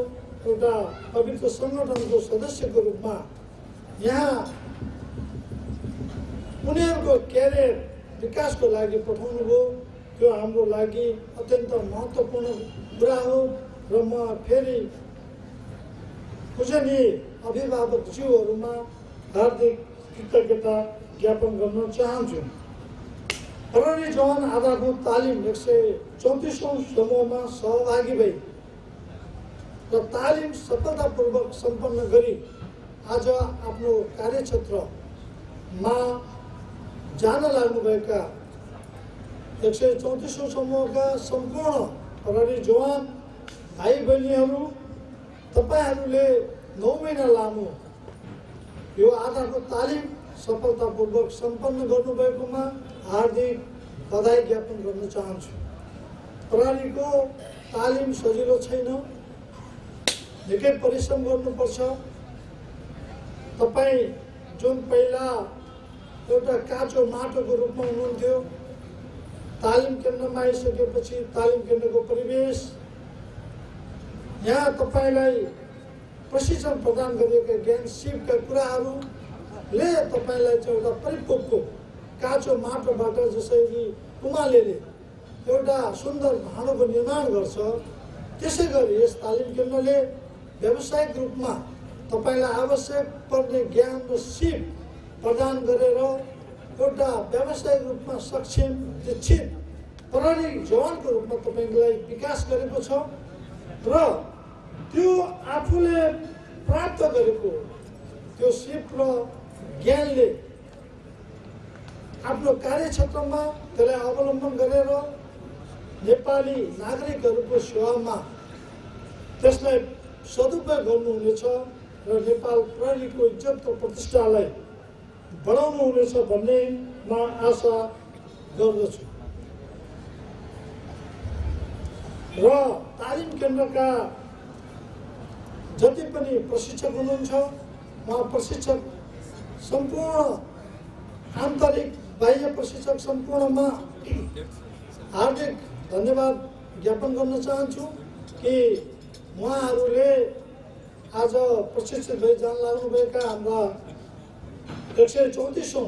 एउटा पवित्र सङ्गठनको सदस्यको रूपमा यहाँ उनीहरूको क्यारियर विकासको लागि पठाउनु भयो। त्यो हाम्रो लागि अत्यन्त महत्त्वपूर्ण कुरा हो र म फेरि पूजनीय अभिभावकज्यूहरूमा हार्दिक कृतज्ञता ज्ञापन गर्न चाहन्छु। प्रहरी जवान आधारभूत तालिम 134औं समूहमा सहभागी भई र तालिम सफलतापूर्वक सम्पन्न गरी आज आफ्नो कार्यक्षेत्रमा जान लाग्नुभएका 134औं समूहका सम्पूर्ण प्रहरी जवान भाइ बहिनीहरू, तपाईँहरूले 9 महिना लामो यो आधारको तालिम सफलतापूर्वक सम्पन्न गर्नुभएकोमा हार्दिक बधाई ज्ञापन गर्न चाहन्छु। प्रहरीको तालिम सजिलो छैन, निकै परिश्रम गर्नुपर्छ। तपाईँ जुन पहिला एउटा काँचो माटोको रूपमा हुनुहुन्थ्यो, तालिम केन्द्रमा आइसकेपछि तालिम केन्द्रको परिवेश, यहाँ तपाईँलाई प्रशिक्षण प्रदान गरिएका ज्ञान सिपका कुराहरूले तपाईँलाई चाहिँ एउटा परिपक्व काँचो माटोबाट जसरी कुमालेले एउटा सुन्दर भाँडोको निर्माण गर्छ, त्यसै गरी यस तालिम केन्द्रले व्यावसायिक रूपमा तपाईँलाई आवश्यक पर्ने ज्ञान र सिप प्रदान गरेर एउटा व्यावसायिक रूपमा सक्षम शिक्षित प्रहरी जवानको रूपमा तपाईँलाई विकास गरेको छ र त्यो आफूले प्राप्त गरेको त्यो सिप र ज्ञानले आफ्नो कार्यक्षेत्रमा त्यसलाई अवलम्बन गरेर नेपाली नागरिकहरूको सेवामा त्यसलाई सदुपयोग गर्नुहुनेछ र नेपाल प्रहरीको इज्जत र प्रतिष्ठालाई बढाउनुहुनेछ भन्ने म आशा गर्दछु। र तालिम केन्द्रका जति पनि प्रशिक्षक हुनुहुन्छ, उहाँ प्रशिक्षक सम्पूर्ण आन्तरिक बाह्य प्रशिक्षक सम्पूर्णमा हार्दिक धन्यवाद ज्ञापन गर्न चाहन्छु कि उहाँहरूले आज प्रशिक्षित भई जान लाग्नुभएका हाम्रा 134औं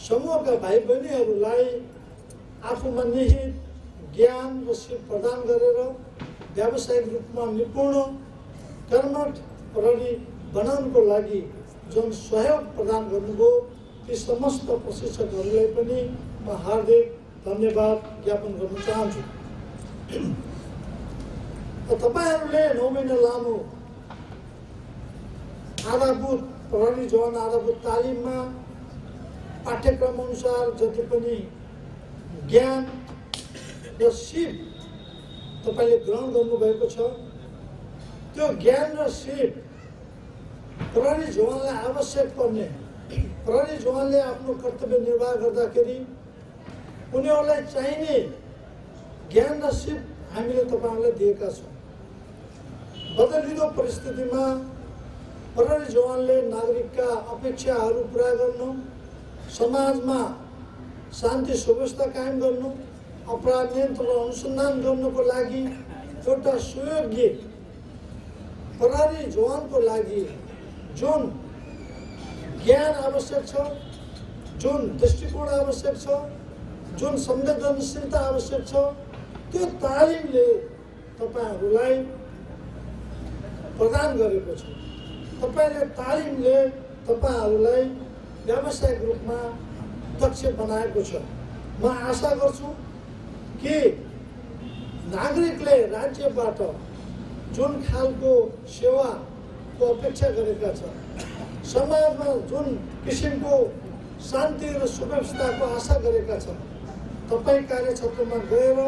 समूहका भाइ बहिनीहरूलाई आफूमा निहित ज्ञान र सिप प्रदान गरेर व्यावसायिक रूपमा निपुण कर्मठ प्रहरी बनाउनको लागि जुन सहयोग प्रदान गर्नुभयो, ती समस्त प्रशिक्षकहरूलाई पनि म हार्दिक धन्यवाद ज्ञापन गर्न चाहन्छु। तपाईहरूले 9 महिना लामो आधारभूत प्रहरी जवान आधारभूत तालिममा पाठ्यक्रम अनुसार जति पनि ज्ञान र सिप तपाईँले ग्रहण गर्नुभएको छ, त्यो ज्ञान र सिप प्रहरी जवानलाई आवश्यक पर्ने, प्रहरी जवानले आफ्नो कर्तव्य निर्वाह गर्दाखेरि उनीहरूलाई चाहिने ज्ञान र सिप हामीले तपाईँहरूलाई दिएका छौँ। बदलिँदो परिस्थितिमा प्रहरी जवानले नागरिकका अपेक्षाहरू पुरा गर्नु, समाजमा शान्ति सुव्यवस्था कायम गर्नु, अपराध नियन्त्रण र अनुसन्धान गर्नुको लागि एउटा सुयोग्य प्रहरी जवानको लागि जुन ज्ञान आवश्यक छ, जुन दृष्टिकोण आवश्यक छ, जुन संवेदनशीलता आवश्यक छ, त्यो तालिमले तपाईँहरूलाई प्रदान गरेको छ। तपाईँले तालिमले तपाईँहरूलाई व्यावसायिक रूपमा दक्ष बनाएको छ। म आशा गर्छु कि नागरिकले राज्यबाट जुन खालको सेवाको अपेक्षा गरेका छ, समाजमा जुन किसिमको शान्ति र सुव्यवस्थाको आशा गरेका छ, तपाईँ कार्यक्षेत्रमा गएर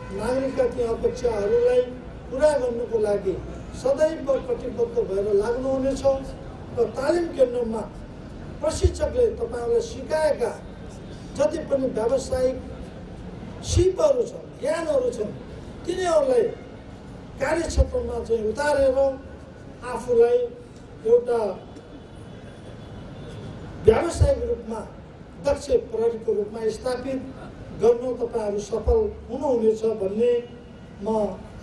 नागरिकका ती अपेक्षाहरूलाई पुरा गर्नुको लागि सदैव कटिबद्ध भएर लाग्नुहुनेछ। र तालिम केन्द्रमा प्रशिक्षकले तपाईँहरूलाई सिकाएका जति पनि व्यावसायिक सिपहरू छन्, ज्ञानहरू छन्, तिनीहरूलाई कार्यक्षेत्रमा चाहिँ उतारेर आफूलाई एउटा व्यावसायिक रूपमा दक्ष प्रहरीको रूपमा स्थापित गर्न तपाईँहरू सफल हुनुहुनेछ भन्ने म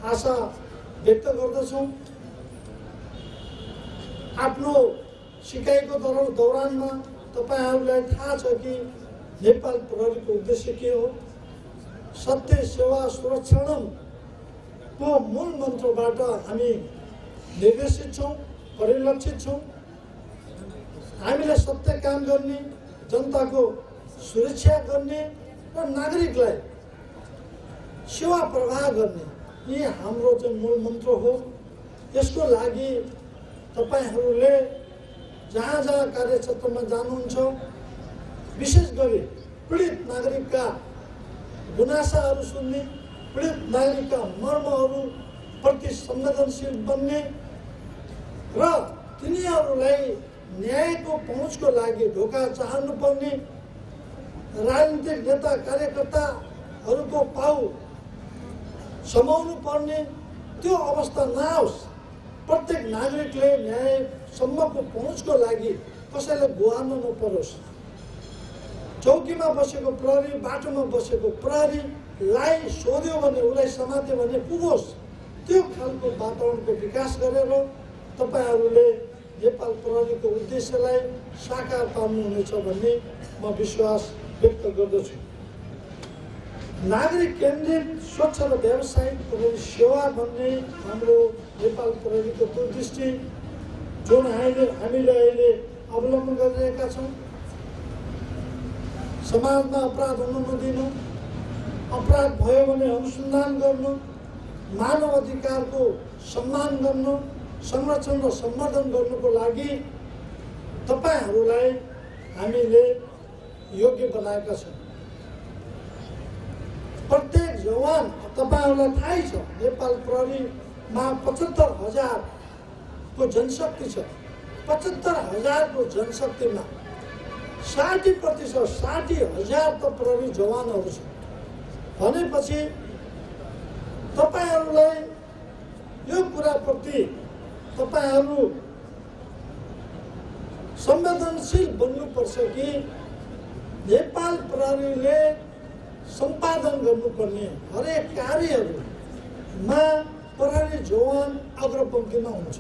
आशा व्यक्त गर्दछु। आफ्नो सिकाइको दौरानमा तपाईँहरूलाई थाहा छ कि नेपाल प्रहरीको उद्देश्य के हो। सत्य सेवा सुरक्षणको मूल मन्त्रबाट हामी निर्देशित छौँ, परिलक्षित छौँ। हामीले सत्य काम गर्ने, जनताको सुरक्षा गर्ने र नागरिकलाई सेवा प्रवाह गर्ने, यी हाम्रो चाहिँ मूल मन्त्र हो। यसको लागि तपाईँहरूले जहाँ जहाँ कार्यक्षेत्रमा जानुहुन्छ, विशेष गरी पीडित नागरिकका गुनासाहरू सुन्ने, पीडित नागरिकका मर्महरू प्रति संवेदनशील बन्ने र तिनीहरूलाई न्यायको पहुँचको लागि ढोका चाहनुपर्ने, राजनीतिक नेता कार्यकर्ताहरूको पाउ समाउनु पर्ने त्यो अवस्था नआओस्। प्रत्येक नागरिकले न्यायसम्मको पहुँचको लागि कसैलाई गुहार्न नपरोस्। चौकीमा बसेको प्रहरी, बाटोमा बसेको प्रहरीलाई सोध्यो भने, उसलाई समात्यो भने पुगोस्। त्यो खालको वातावरणको विकास गरेर तपाईँहरूले नेपाल प्रहरीको उद्देश्यलाई साकार पार्नुहुनेछ भन्ने म विश्वास व्यक्त गर्दछु। नागरिक केन्द्रित स्वच्छ र व्यावसायिक प्रहरी सेवा भन्ने हाम्रो नेपाल प्रहरीको दूरदृष्टि जुन हामीले अहिले अवलम्बन गरिरहेका छौँ। समाजमा अपराध हुन नदिनु, अपराध भयो भने अनुसन्धान गर्नु, मानव अधिकारको सम्मान गर्नु, संरक्षण र सम्वर्धन गर्नुको लागि तपाईँहरूलाई हामीले योग्य बनाएका छौँ। प्रत्येक जवान, तपाईँहरूलाई थाहै छ, नेपाल प्रहरीमा 75,000 को जनशक्ति छ। 75,000 को जनशक्तिमा 60% 60,000 त प्रहरी जवानहरू छन् भनेपछि तपाईँहरूलाई यो कुराप्रति तपाईँहरू संवेदनशील बन्नुपर्छ कि नेपाल प्रहरीले सम्पादन गर्नुपर्ने हरेक कार्यहरूमा प्रहरी जवान अग्रपङ्क्तिमा हुन्छ।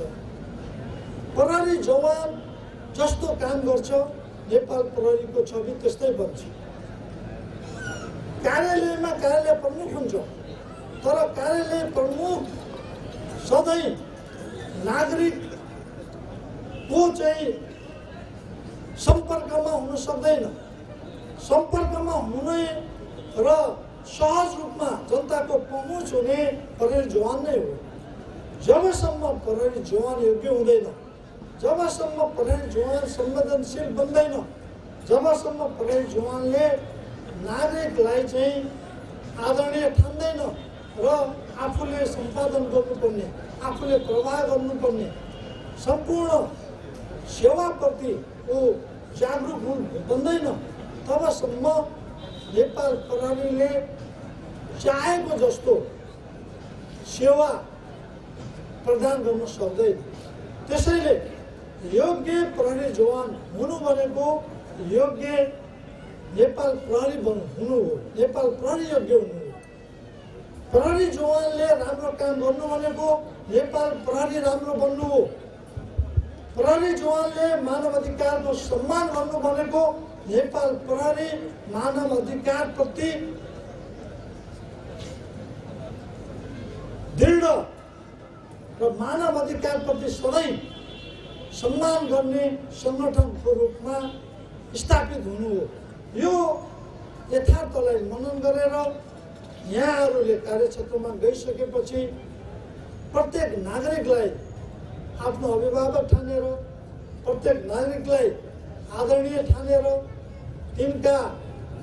प्रहरी जवान जस्तो काम गर्छ, नेपाल प्रहरीको छवि त्यस्तै बन्छ। कार्यालयमा कार्यालय प्रमुख हुन्छ, तर कार्यालय प्रमुख सधैँ नागरिकको चाहिँ सम्पर्कमा हुन सक्दैन। सम्पर्कमा हुने र सहज रूपमा जनताको पहुँच हुने प्रहरी जवान नै हो। जबसम्म प्रहरी जवान योग्य हुँदैन, जबसम्म प्रहरी जवान संवेदनशील बन्दैन, जबसम्म प्रहरी जवानले नागरिकलाई चाहिँ आदरणीय ठान्दैन र आफूले सम्पादन गर्नुपर्ने, आफूले प्रवाह गर्नुपर्ने सम्पूर्ण सेवाप्रति ऊ जागरुक बन्दैन, तबसम्म नेपाल प्रहरीले चाहेको जस्तो सेवा प्रदान गर्न सक्दैन। त्यसैले योग्य प्रहरी जवान हुनु भनेको योग्य नेपाल प्रहरी हुनु हो, नेपाल प्रहरी योग्य हुनु हो। प्रहरी जवानले राम्रो काम गर्नु भनेको नेपाल प्रहरी राम्रो बन्नु हो। प्रहरी जवानले मानव अधिकारको सम्मान गर्नु भनेको नेपाल प्रहरी मानव अधिकार प्रति दृढ र मानव अधिकार प्रति सधैँ सम्मान गर्ने संगठनको रूपमा स्थापित हुनु हो। यो यथार्थलाई मनन गरेर यहाँहरूले कार्यक्षेत्रमा गइसकेपछि प्रत्येक नागरिकलाई आफ्नो अभिभावक ठानेर, प्रत्येक नागरिकलाई आदरणीय ठानेर तिनका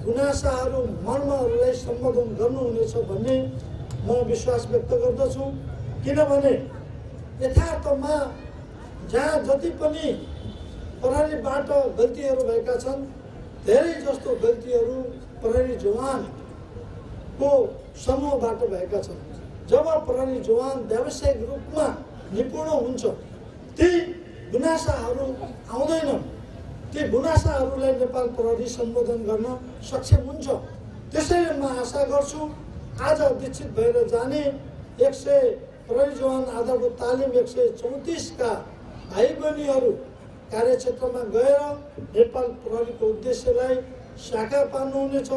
गुनासाहरू मर्महरूलाई सम्बोधन गर्नुहुनेछ भन्ने म विश्वास व्यक्त गर्दछु। किनभने यथार्थमा जहाँ जति पनि प्रहरीबाट गल्तीहरू भएका छन्, धेरै जस्तो गल्तीहरू प्रहरी जवानको समूहबाट भएका छन्। जब प्रहरी जवान व्यावसायिक रूपमा निपुण हुन्छ, ती गुनासाहरू आउँदैनन्, ती गुनासाहरूलाई नेपाल प्रहरी सम्बोधन गर्न सक्षम हुन्छ। त्यसैले म आशा गर्छु आज दीक्षित भएर जाने 100 प्रहरी जवान आधारभूत तालिम 134 का भाइ बहिनीहरू कार्यक्षेत्रमा गएर नेपाल प्रहरीको उद्देश्यलाई साकार पार्नुहुनेछ,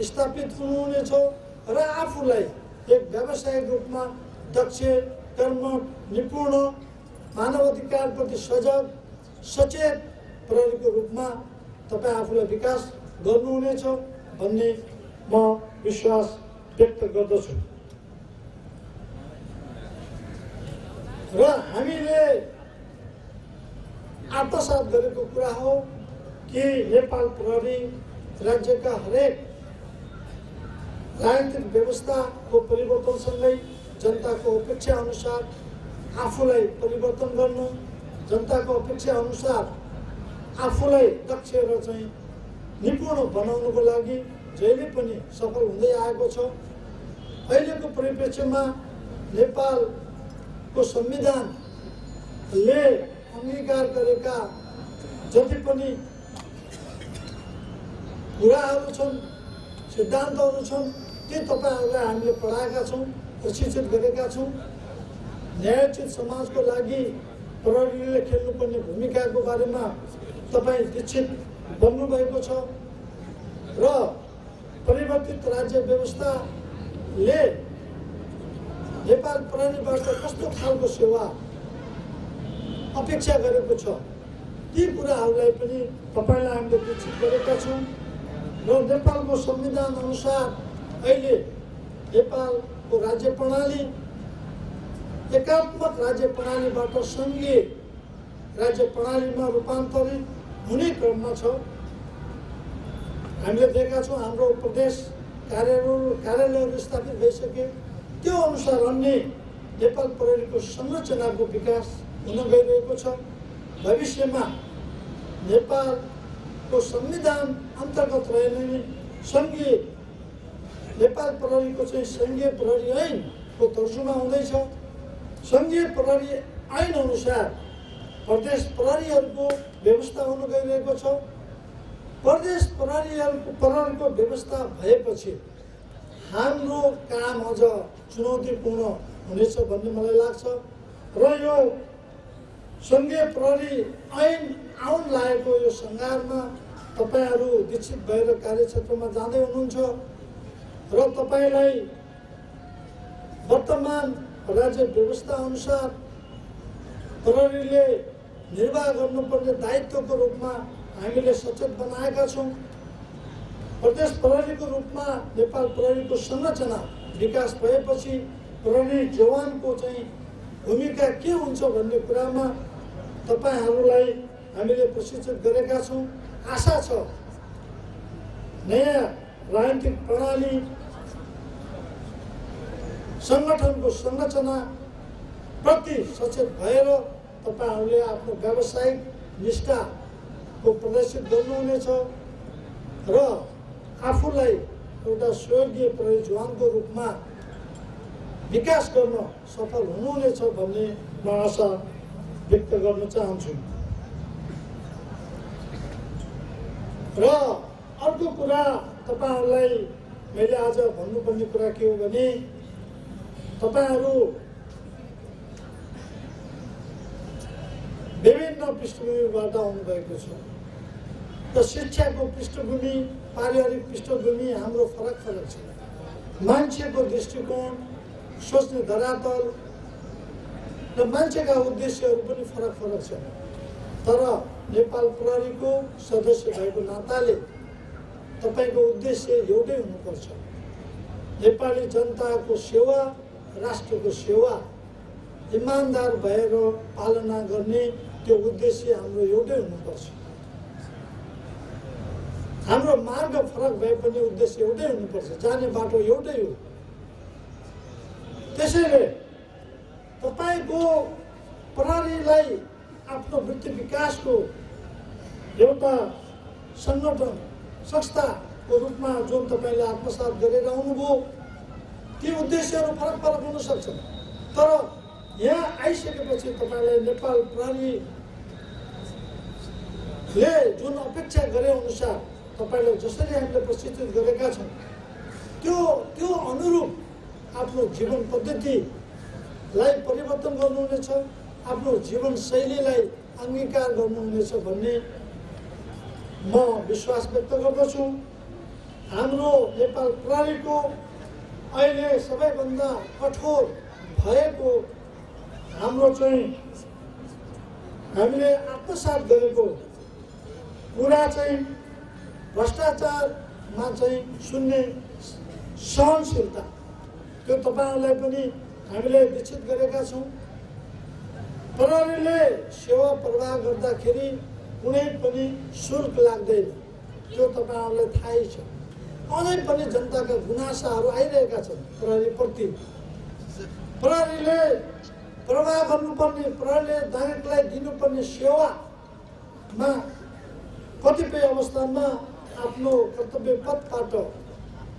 स्थापित हुनुहुनेछ र आफूलाई एक व्यावसायिक रूपमा दक्ष, कर्मठ, निपुण, मानवाधिकारप्रति सजग, सचेत प्रहरीको रूपमा तपाईँ आफूलाई विकास गर्नुहुनेछ भन्ने म विश्वास व्यक्त गर्दछु। र हामीले आत्मसात गरेको कुरा हो कि नेपाल प्रहरी राज्यका हरेक राजनीतिक व्यवस्थाको परिवर्तनसँगै जनताको अपेक्षा अनुसार आफूलाई परिवर्तन गर्नु, जनताको अपेक्षा अनुसार आफूलाई दक्ष र चाहिँ निपुण बनाउनुको लागि जहिले पनि सफल हुँदै आएको छ। अहिलेको परिप्रेक्ष्यमा नेपालको संविधानले अंगीकार गरेका जति पनि कुराहरू छन्, सिद्धान्तहरू छन्, ती तपाईहरुलाई हामीले पढाएका छौं, प्रशिक्षित गरेका छौं। न्यायोचित समाजको लागि प्रहरीले खेल्नुपर्ने भूमिकाको बारेमा तपाईं दीक्षित बन्नु भएको छ र परिवर्तित राज्य व्यवस्थाले नेपाल प्रहरीबाट कस्तो खालको सेवा अपेक्षा गरेको छ, ती कुराहरूलाई पनि तपाईलाई हामीले दीक्षित गरेका छौं। र नेपालको संविधान अनुसार अहिले नेपालको राज्य प्रणाली एकात्मक राज्य प्रणालीबाट संघीय राज्य प्रणालीमा रूपान्तरित हुने क्रममा छ। हामीले देखेका छौं हाम्रो प्रदेश कार्यालयहरू स्थापित भइसके, त्यो अनुसार अन्य नेपाल प्रहरीको संरचनाको विकास हुन गइरहेको छ। भविष्यमा नेपालको संविधान अन्तर्गत रहने संघीय नेपाल प्रहरीको चाहिँ संघीय प्रहरी ऐनको तर्जुमा हुँदैछ। संघीय प्रहरी ऐन अनुसार प्रदेश प्रहरीहरूको व्यवस्था हुन गइरहेको छ। प्रदेश प्रहरीको व्यवस्था भएपछि हाम्रो काम अझ चुनौतीपूर्ण हुनेछ भन्ने मलाई लाग्छ र यो संघीय प्रहरी ऐन आउन लागेको यो संघारमा तपाईहरु दीक्षित भएर कार्यक्षेत्रमा जाँदै हुनुहुन्छ र तपाईलाई वर्तमान राज्य व्यवस्था अनुसार प्रहरीले निर्वाह गर्नुपर्ने दायित्वको रूपमा हामीले सचेत बनाएका छौं। प्रदेश प्रहरीको रूपमा नेपाल प्रहरीको संरचना विकास भएपछि प्रहरी जवानको चाहिँ भूमिका के हुन्छ भन्ने कुरामा तपाईहरूलाई हामीले प्रशिक्षित गरेका छौँ। आशा छ नयाँ राजनीतिक प्रणाली संगठनको संरचना प्रति सचेत भएर तपाईहरूले आफ्नो व्यावसायिक निष्ठाको प्रदर्शित गर्नुहुनेछ र आफूलाई एउटा स्वर्गीय प्रहरी जवानको रूपमा विकास गर्न सफल हुनुहुनेछ भन्ने म आशा व्यक्त गर्न चाहन्छु। र अर्को कुरा तपाईहरूलाई मैले आज भन्नुपर्ने कुरा के हो भने तपाईहरू विभिन्न पृष्ठभूमिबाट आउनुभएको छ र शिक्षाको पृष्ठभूमि पारिवारिक पृष्ठभूमि हाम्रो फरक फरक छ। मान्छेको दृष्टिकोण सोच्ने धरातल र मान्छेका उद्देश्यहरू पनि फरक फरक छन्। तर नेपाल प्रहरीको सदस्य भएको नाताले तपाईको उद्देश्य एउटै हुनुपर्छ। नेपाली जनताको सेवा, राष्ट्रको सेवा इमानदार भएर पालना गर्ने त्यो उद्देश्य हाम्रो एउटै हुनुपर्छ। हाम्रो मार्ग फरक भए पनि उद्देश्य एउटै हुनुपर्छ, जाने बाटो एउटै हो। त्यसैले तपाईको प्रहरीलाई आफ्नो वृत्ति विकासको एउटा संगठन संस्थाको रूपमा जुन तपाईँले आत्मसात गरेर आउनुभयो ती उद्देश्यहरू फरक फरक हुन सक्छन्। तर यहाँ आइसकेपछि तपाईँलाई नेपाल प्रहरीले जुन अपेक्षा गरे अनुसार तपाईँलाई जसरी हामीले प्रशिक्षित गरेका छौँ त्यो अनुरूप आफ्नो जीवन पद्धतिलाई परिवर्तन गर्नुहुनेछ, आफ्नो जीवन शैलीलाई अंगीकार गर्नुहुनेछ भन्ने म विश्वास व्यक्त गर्दछु। हाम्रो नेपाल प्रहरीको अहिले सबैभन्दा कठोर भएको हाम्रो चाहिँ हामीले आत्मसात गरेको कुरा चाहिँ भ्रष्टाचारमा चाहिँ शून्य सहनशीलता, त्यो तपाईहरूलाई पनि हामीले विकसित गरेका छौँ। प्रहरीले सेवा प्रवाह गर्दाखेरि कुनै पनि शुल्क लाग्दैन, त्यो तपाईहरूलाई थाहै छ। अझै पनि जनताका गुनासाहरू आइरहेका छन् प्रहरीप्रति। प्रहरीले प्रवाह गर्नुपर्ने, प्रहरीले नागरिकलाई दिनुपर्ने सेवामा कतिपय अवस्थामा आफ्नो कर्तव्य पथबाट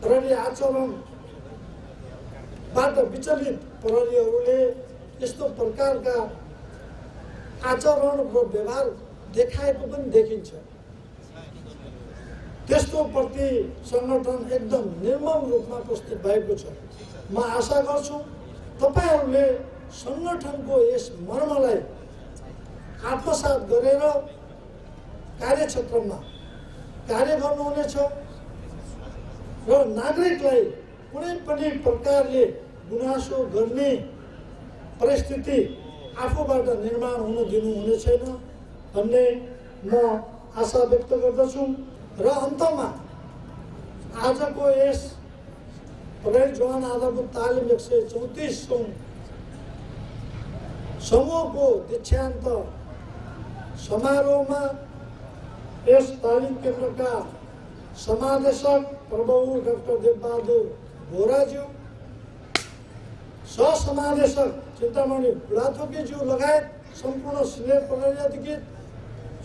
प्रहरी आचरणबाट विचलित प्रहरीहरूले यस्तो प्रकारका आचरण र व्यवहार देखाएको पनि देखिन्छ। त्यस्तो प्रति संगठन एकदम निर्मम रूपमा प्रस्तुत भएको छ। म आशा गर्छु तपाईहरूले संगठनको यस मर्मलाई आत्मसात गरेर कार्यक्षेत्रमा कार्य गर्नुहुनेछ र नागरिकलाई कुनै पनि प्रकारले गुनासो गर्ने परिस्थिति आफूबाट निर्माण हुन दिनुहुने छैन भन्ने म आशा व्यक्त गर्दछु। र अन्तमा आजको यस प्रहरी जवान आधारभूत तालिम 134औं समूहको दीक्षान्त समारोहमा यस तालिम केन्द्रका समादेशक प्रभु डाक्टर देवबहादुर बोराज्यू, सहसमादेशक चिन्तामणि बुढाथोकीज्यू लगायत सम्पूर्ण सिनियर प्रहरी अधिकृत,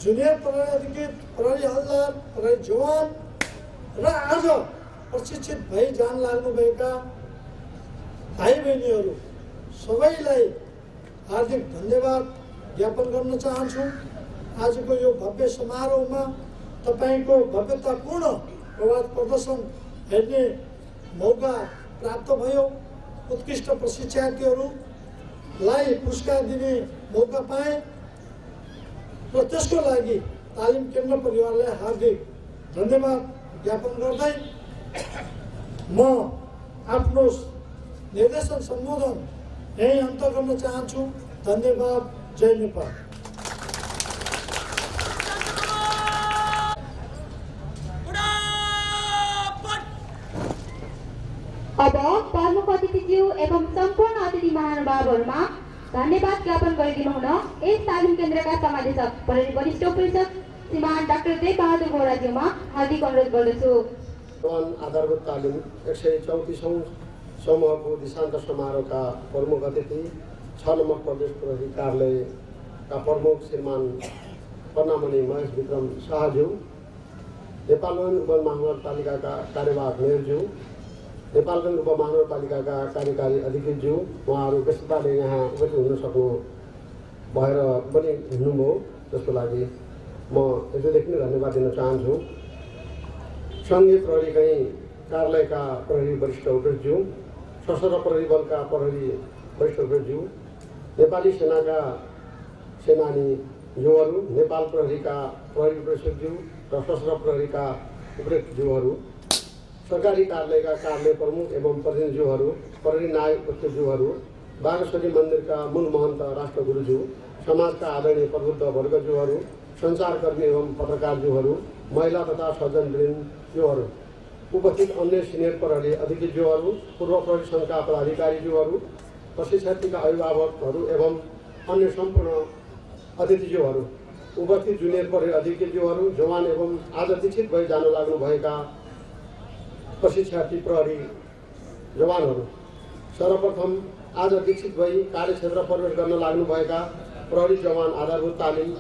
जुनियर प्रहरी अधिकृत, प्रहरी हवलदार, प्रहरी जवान र आज प्रशिक्षित भई जान लाग्नुभएका भाइ बहिनीहरू सबैलाई हार्दिक धन्यवाद ज्ञापन गर्न चाहन्छु। आजको यो भव्य समारोहमा तपाईको भव्यतापूर्ण प्रभात प्रदर्शन हेर्ने मौका प्राप्त भयो। उत्कृष्ट प्रशिक्षार्थीहरूलाई पुरस्कार दिने मौका पाएँ र त्यसको लागि तालिम केन्द्र परिवारलाई हार्दिक धन्यवाद ज्ञापन गर्दै म आफ्नो निर्देशन सम्बोधन यही अन्त गर्न चाहन्छु। धन्यवाद। जय नेपाल। अतिथि महानुभावहरूमा धन्यवाद ज्ञापन गरिदिनु हुन यस तालिम केन्द्रका समादेशक प्रहरी वरिष्ठ उपरीक्षक श्रीमान डाक्टर देव बहादुर गौराज्यूमा हार्दिक अनुरोध गर्दछु। जवान आधारभूत तालिम 134औं समूहको दिशान्त समारोहका प्रमुख अतिथि 6 नम्बर प्रदेश प्रहरी कार्यालयका प्रमुख श्रीमान कर्णामणि महेश विक्रम शाहज्यू, नेपालगञ्ज उपमहानगरपालिकाका कार्यवाहक मेयरज्यू, नेपालगञ्ज उपमहानगरपालिकाका कार्यकारी अधिकृतज्यू, उहाँहरू व्यस्तताले यहाँ उपस्थित हुन सक्नु भएर पनि हिँड्नुभयो, त्यसको लागि म यसैदेखि नै धन्यवाद दिन चाहन्छु। सङ्घीय प्रहरीकै कार्यालयका प्रहरी वरिष्ठ उपरीक्षज्यू, सशस्त्र प्रहरी बलका प्रहरी वरिष्ठ उपरीक्षज्यू, नेपाली सेनाका सेनानीज्यूहरू, नेपाल प्रहरीका प्रहरी उपरीक्षकज्यू र सशस्त्र प्रहरीका उपरीक्षकज्यूहरू, सरकारी कार्यालयका कार्यालय प्रमुख एवं प्रतिनिधिज्यूहरू, प्रहरी नायक उपरीक्षकज्यूहरू, बागेश्वरी मन्दिरका मूल महन्त राष्ट्रगुरुज्यू, समाजका आदरणीय प्रबुद्ध वर्गज्यूहरू, सञ्चारकर्मी एवं पत्रकारज्यूहरू, महिला तथा सज्जनवृन्दज्यूहरू, उपस्थित अन्य सिनियर प्रहरी अधिकृतज्यूहरू, पूर्व प्रहरी सङ्घका पदाधिकारीज्यूहरू, प्रशिक्षार्थीका अभिभावकहरू एवं अन्य सम्पूर्ण अतिथिज्यूहरू, उपस्थित जुनियर प्रहरी अधिकृतज्यूहरू, जवान एवं आज दीक्षित भई जान लाग्नुभएका प्रशिक्षार्थी प्रहरी जवानहरू, सर्वप्रथम आज दीक्षित भई कार्यक्षेत्र प्रवेश गर्न लाग्नुभएका प्रहरी जवान आधारभूत तालिम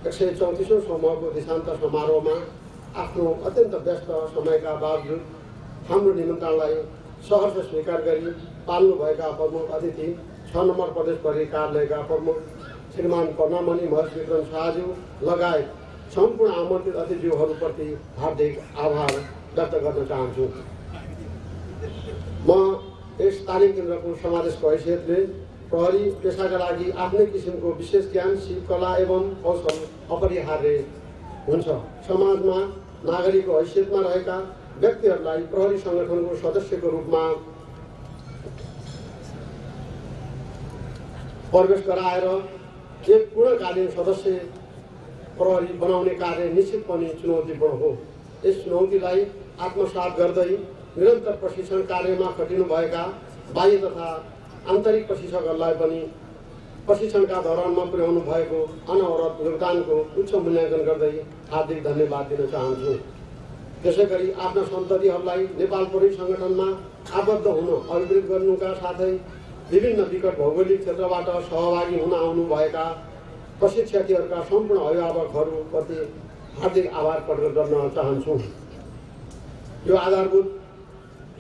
134औं समूहको दिशान्त समारोहमा आफ्नो अत्यन्त व्यस्त समयका बावजुद हाम्रो निमन्त्रणलाई सहर्ष स्वीकार गरी पाल्नुभएका प्रमुख अतिथि 6 नम्बर प्रदेश प्रहरी कार्यालयका प्रमुख श्रीमान कर्णामणि महेश विक्रम शाहज्यू लगायत सम्पूर्ण आमन्त्रित अतिथिज्यूहरूप्रति हार्दिक आभार व्यक्त गर्न चाहन्छु। म यस तालिम केन्द्रको समादेशको हैसियतले प्रहरी पेसाका लागि आफ्नै किसिमको विशेष ज्ञान, सिप, कला एवं कौशल अपरिहार्य हुन्छ। समाजमा नागरिकको हैसियतमा रहेका व्यक्तिहरूलाई प्रहरी सङ्गठनको सदस्यको रूपमा प्रवेश गराएर एक पूर्णकालीन सदस्य प्रहरी बनाउने कार्य निश्चितपणे चुनौतीपूर्ण हो। यस चुनौतीलाई आत्मसात गर्दै निरन्तर प्रशिक्षण कार्यमा खटिनुभएका बाह्य तथा आन्तरिक प्रशिक्षकहरूलाई पनि प्रशिक्षणका दौरानमा पुर्याउनु भएको अनवरत योगदानको उच्च मूल्याङ्कन गर्दै हार्दिक धन्यवाद दिन चाहन्छु। त्यसै गरी आफ्ना सन्ततिहरूलाई नेपाल प्रहरी सङ्गठनमा आबद्ध हुन अभिप्रेत गर्नुका साथै विभिन्न विकट भौगोलिक क्षेत्रबाट सहभागी हुन आउनुभएका प्रशिक्षार्थीहरूका सम्पूर्ण अभिभावकहरूप्रति हार्दिक आभार प्रकट गर्न चाहन्छु। यो आधारभूत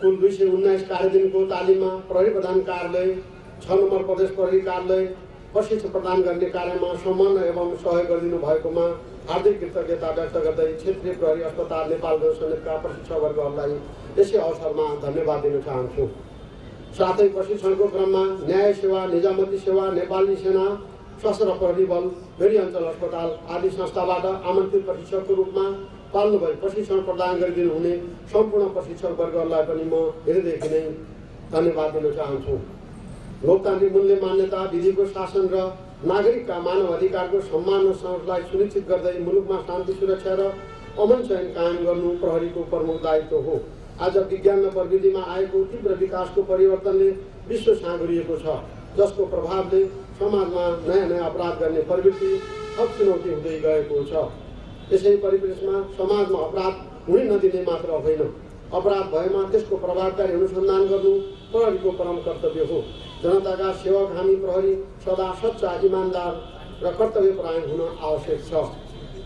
कुल 219 कार्यदिनको तालिममा प्रहरी प्रधान कार्यालय, 6 नम्बर प्रदेश प्रहरी कार्यालय प्रशिक्षण प्रदान गर्ने कार्यमा समन्वय एवं सहयोग गरिदिनु भएकोमा हार्दिक कृतज्ञता व्यक्त गर्दै क्षेत्रीय प्रहरी अस्पताल नेपालगञ्ज समेतका प्रशिक्षकवर्गहरूलाई यसै अवसरमा धन्यवाद दिन चाहन्छु। साथै प्रशिक्षणको क्रममा न्याय सेवा, निजामती सेवा, नेपाली सेना, सशस्त्र प्रहरी बल, भेरी अञ्चल अस्पताल आदि संस्थाबाट आमन्त्रित प्रशिक्षकको रूपमा पाल्नुभई प्रशिक्षण प्रदान गरिदिनु हुने सम्पूर्ण प्रशिक्षक वर्गहरूलाई पनि म हृदयदेखि नै धन्यवाद दिन चाहन्छु। लोकतान्त्रिक मूल्य मान्यता, विधिको शासन र नागरिकका मानव अधिकारको सम्मान र संरक्षणलाई सुनिश्चित गर्दै मुलुकमा शान्ति, सुरक्षा र अमन चयन कायम गर्नु प्रहरीको प्रमुख दायित्व हो। आज विज्ञान र प्रविधिमा आएको तीव्र विकासको परिवर्तनले विश्व साँगुरिएको छ, जसको प्रभावले समाजमा नयाँ नयाँ अपराध गर्ने प्रवृत्ति थप चुनौती हुँदै गएको छ। यसै परिप्रेक्ष्यमा समाजमा अपराध हुनै नदिने मात्र होइन, अपराध भएमा त्यसको प्रभावकारी अनुसन्धान गर्नु प्रहरीको परम कर्तव्य हो। जनताका सेवक हामी प्रहरी सदा सच्चा, इमान्दार र कर्तव्यपरायण हुन आवश्यक छ।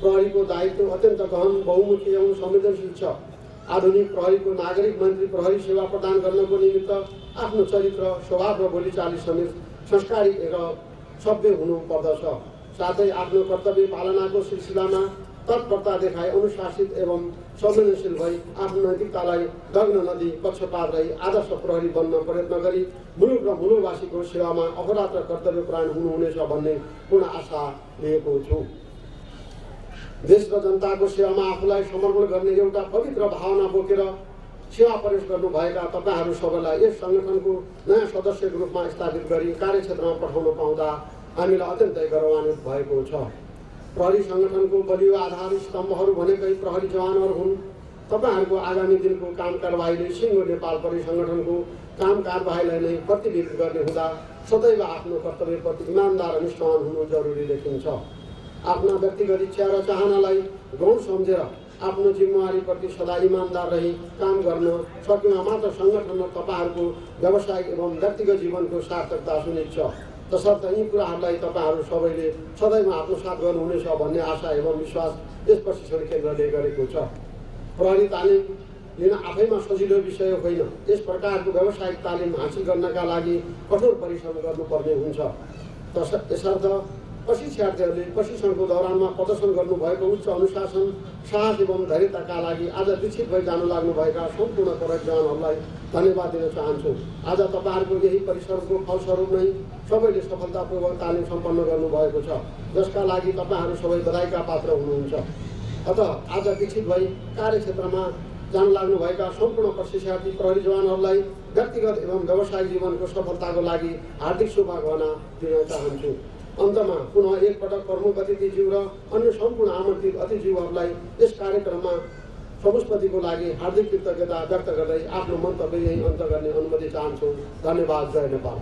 प्रहरीको दायित्व अत्यन्त गहन, बहुमुखी एवं संवेदनशील छ। आधुनिक प्रहरीको नागरिक मन्त्री प्रहरी सेवा प्रदान गर्नको निमित्त आफ्नो चरित्र, स्वभाव र बोलीचाली समेत संस्कारी र सभ्य हुनुपर्दछ। साथै आफ्नो कर्तव्य पालनाको सिलसिलामा तत्परता देखाई अनुशासित एवं संवेदनशील भई आफ्नो नैतिकतालाई दग्न नदी पक्षपात रही आदर्श प्रहरी बन्न प्रयत्न गरी मुलुक र मुलुकवासीको सेवामा अहोरात्र कर्तव्यपरायण हुनुहुनेछ भन्ने पूर्ण आशा लिएको छु। देश र जनताको सेवामा आफूलाई समर्पण गर्ने एउटा पवित्र भावना बोकेर सेवा प्रवेश गर्नुभएका तपाईँहरू सबैलाई यस सङ्गठनको नयाँ सदस्यको रूपमा स्थापित गरी कार्यक्षेत्रमा पठाउन पाउँदा हामीलाई अत्यन्तै गौरवान्वित भएको छ। प्रहरी सङ्गठनको बलियो आधार स्तम्भहरू भनेकै प्रहरी जवानहरू हुन्। तपाईँहरूको आगामी दिनको काम कारबाहीले सिङ्गो नेपाल प्रहरी सङ्गठनको काम कारबाहीलाई नै प्रतिबिम्बित गर्ने हुँदा सदैव आफ्नो कर्तव्यप्रति इमान्दार निष्ठावान हुनु जरुरी देखिन्छ। आफ्ना व्यक्तिगत इच्छा र चाहनालाई गौण सम्झेर आफ्नो जिम्मेवारीप्रति सदा इमान्दार रही काम गर्न सकेमा मात्र सङ्गठनमा तपाईँहरूको व्यावसायिक एवं व्यक्तिगत जीवनको सार्थकता सुनिश्चित छ। तसर्थ यी कुराहरूलाई तपाईँहरू सबैले सदैव आत्मसात गर्नुहुनेछ भन्ने आशा एवं विश्वास यस प्रशिक्षण केन्द्रले गरेको छ। प्रहरी तालिम लिन आफैमा सजिलो विषय होइन। यस प्रकारको व्यावसायिक तालिम हासिल गर्नका लागि कठोर परिश्रम गर्नुपर्ने हुन्छ। यसर्थ प्रशिक्षार्थीहरूले प्रशिक्षणको दौरानमा प्रदर्शन गर्नुभएको उच्च अनुशासन, साहस एवं धैर्यताका लागि आज दीक्षित भई जानु लाग्नुभएका सम्पूर्ण प्रहरी जवानहरूलाई धन्यवाद दिन चाहन्छु। आज तपाईँहरूको यही परिश्रमको फलस्वरूप नै सबैले सफलतापूर्वक तालिम सम्पन्न गर्नुभएको छ, जसका लागि तपाईँहरू सबै बधाईका पात्र हुनुहुन्छ। अतः आज दीक्षित भई कार्यक्षेत्रमा जान लाग्नुभएका सम्पूर्ण प्रशिक्षार्थी प्रहरी जवानहरूलाई व्यक्तिगत एवं व्यावसायिक जीवनको सफलताको लागि हार्दिक शुभकामना दिन चाहन्छु। अन्तमा पुनः एकपटक प्रमुख अतिथिज्यू र अन्य सम्पूर्ण आमन्त्रित अतिथिज्यूहरूलाई यस कार्यक्रममा समुपस्थितिको लागि हार्दिक कृतज्ञता व्यक्त गर्दै आफ्नो मन्तव्य यही अन्त गर्ने अनुमति चाहन्छु। धन्यवाद। जय नेपाल।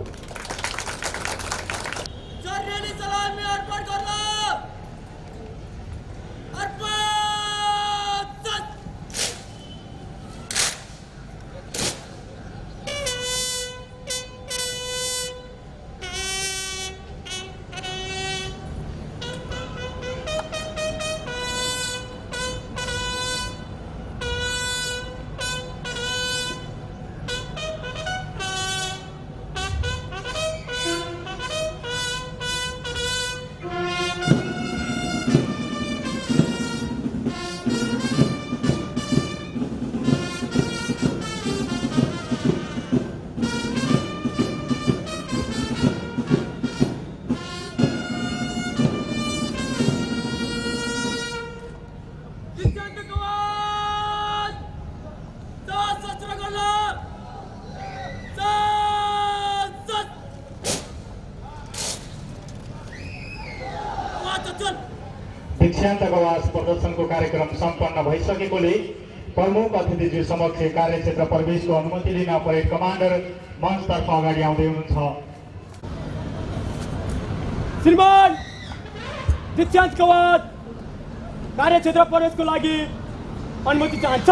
दीक्षान्त कवास प्रदर्शनको कार्यक्रम सम्पन्न भइसकेकोले प्रमुख अतिथिज्यू समक्ष कार्यक्षेत्र प्रवेशको अनुमति लिन परेड कमान्डर मञ्चतर्फ अगाडि आउँदै हुनुहुन्छ। श्रीमान दीक्षान्त कवास कार्यक्षेत्र प्रवेशको लागि अनुमति चाहन्छ।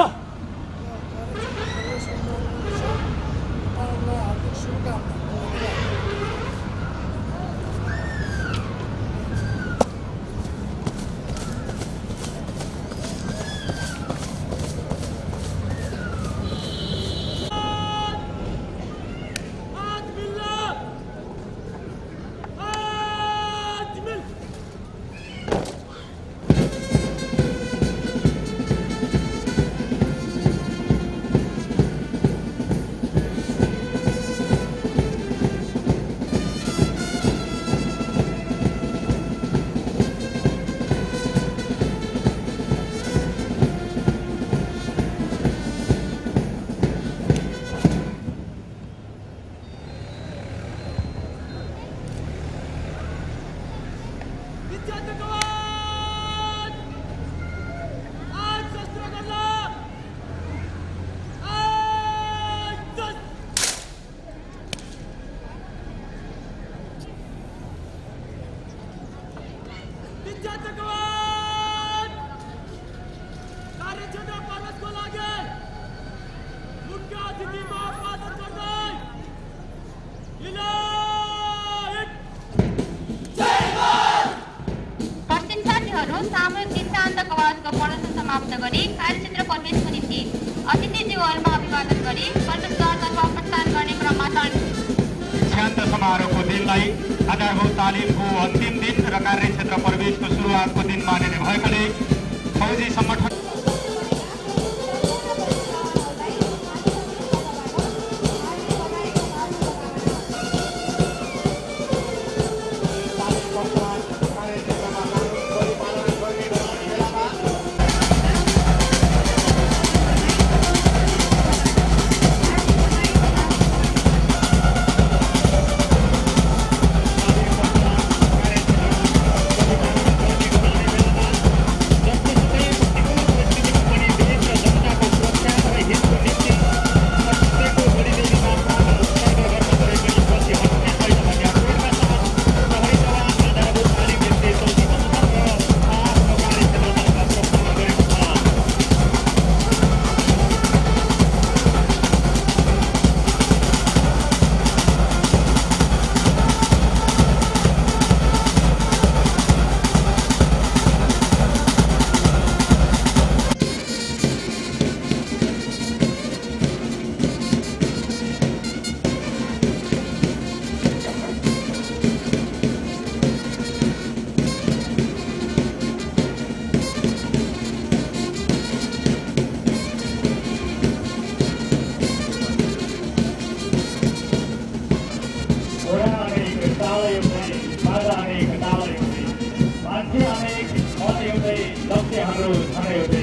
सामूहिक दीक्षान्त कवासको प्रदर्शन समाप्त गरी कार्यक्षेत्र प्रवेशको निम्ति अतिथिज्यूहरूमा अभिवादन गरी प्रवेशद्वारतर्फ प्रस्थान गर्ने क्रममा छन्। दीक्षान्त समारोहको दिनलाई आधारभूत तालिमको अन्तिम दिन र कार्यक्षेत्र प्रवेशको सुरुवातको दिन मानिने भएकाले फौजी संगठन हाम्रो झन्डै एउटै।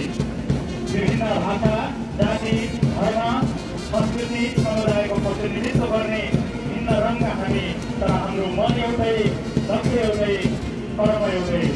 विभिन्न भाषा, जाति, धर्म, संस्कृति, समुदायको प्रतिनिधित्व गर्ने भिन्न रङका हामी, तर हाम्रो मन एउटै, लक्ष्य एउटै, कर्म एउटै।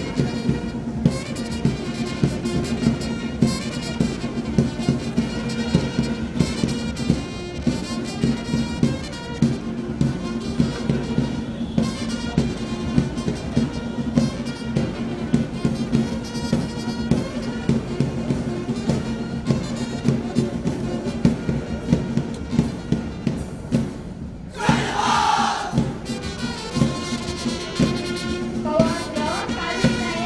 कवास र तालिम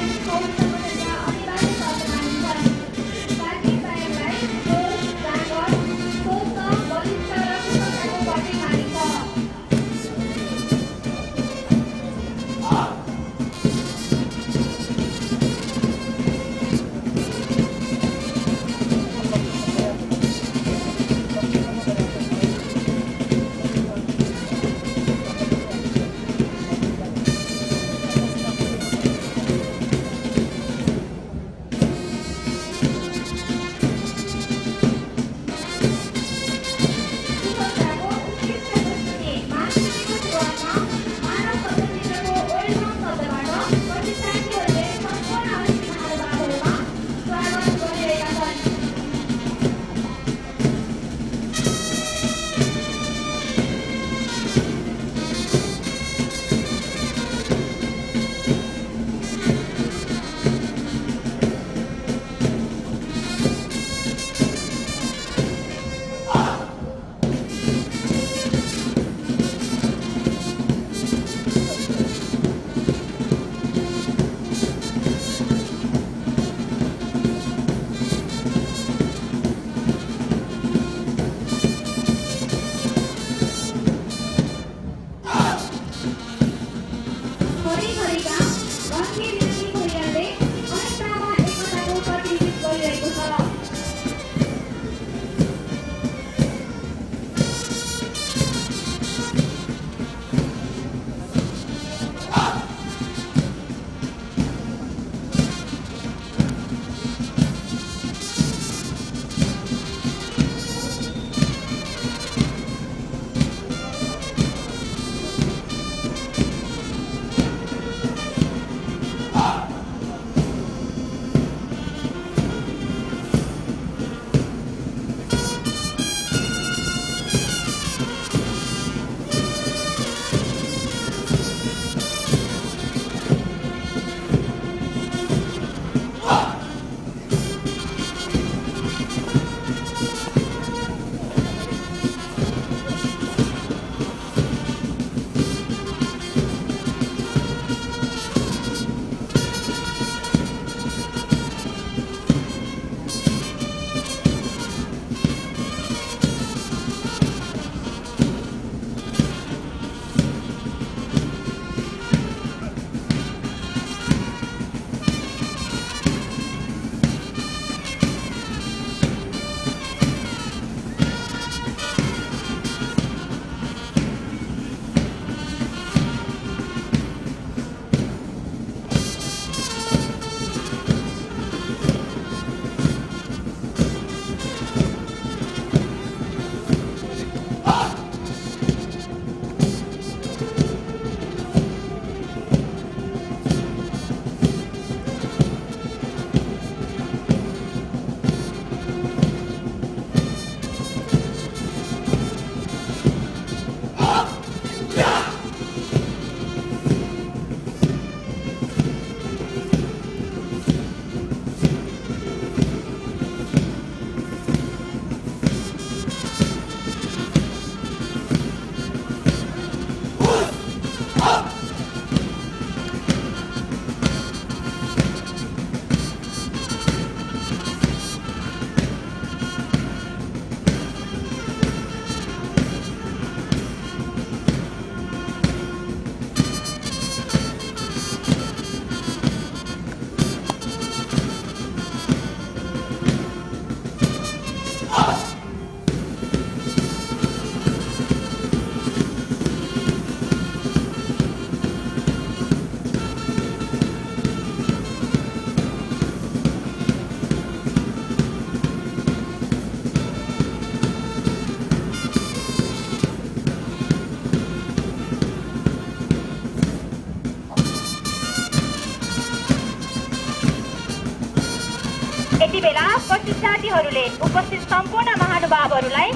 यति बेला प्रशिक्षार्थीहरूले उपस्थित सम्पूर्ण महानुभावहरूलाई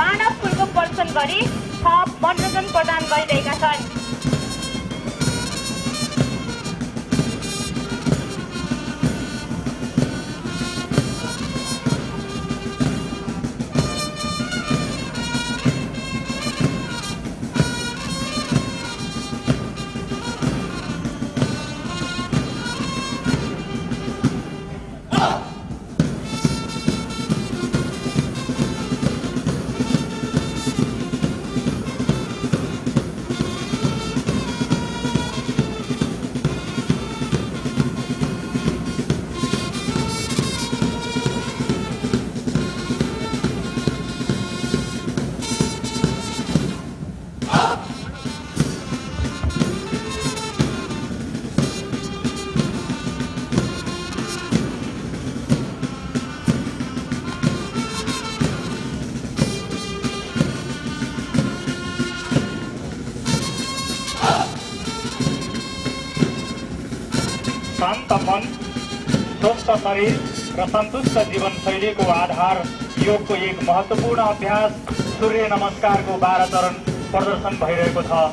मानव फुलको प्रदर्शन गरी थप मनोरञ्जन प्रदान गरिरहेका छन्। शान्त मन, स्वस्थ शरीर र सन्तुष्ट जीवनशैलीको आधार योगको एक महत्त्वपूर्ण अभ्यास सूर्य नमस्कारको 12 चरण प्रदर्शन भइरहेको छ।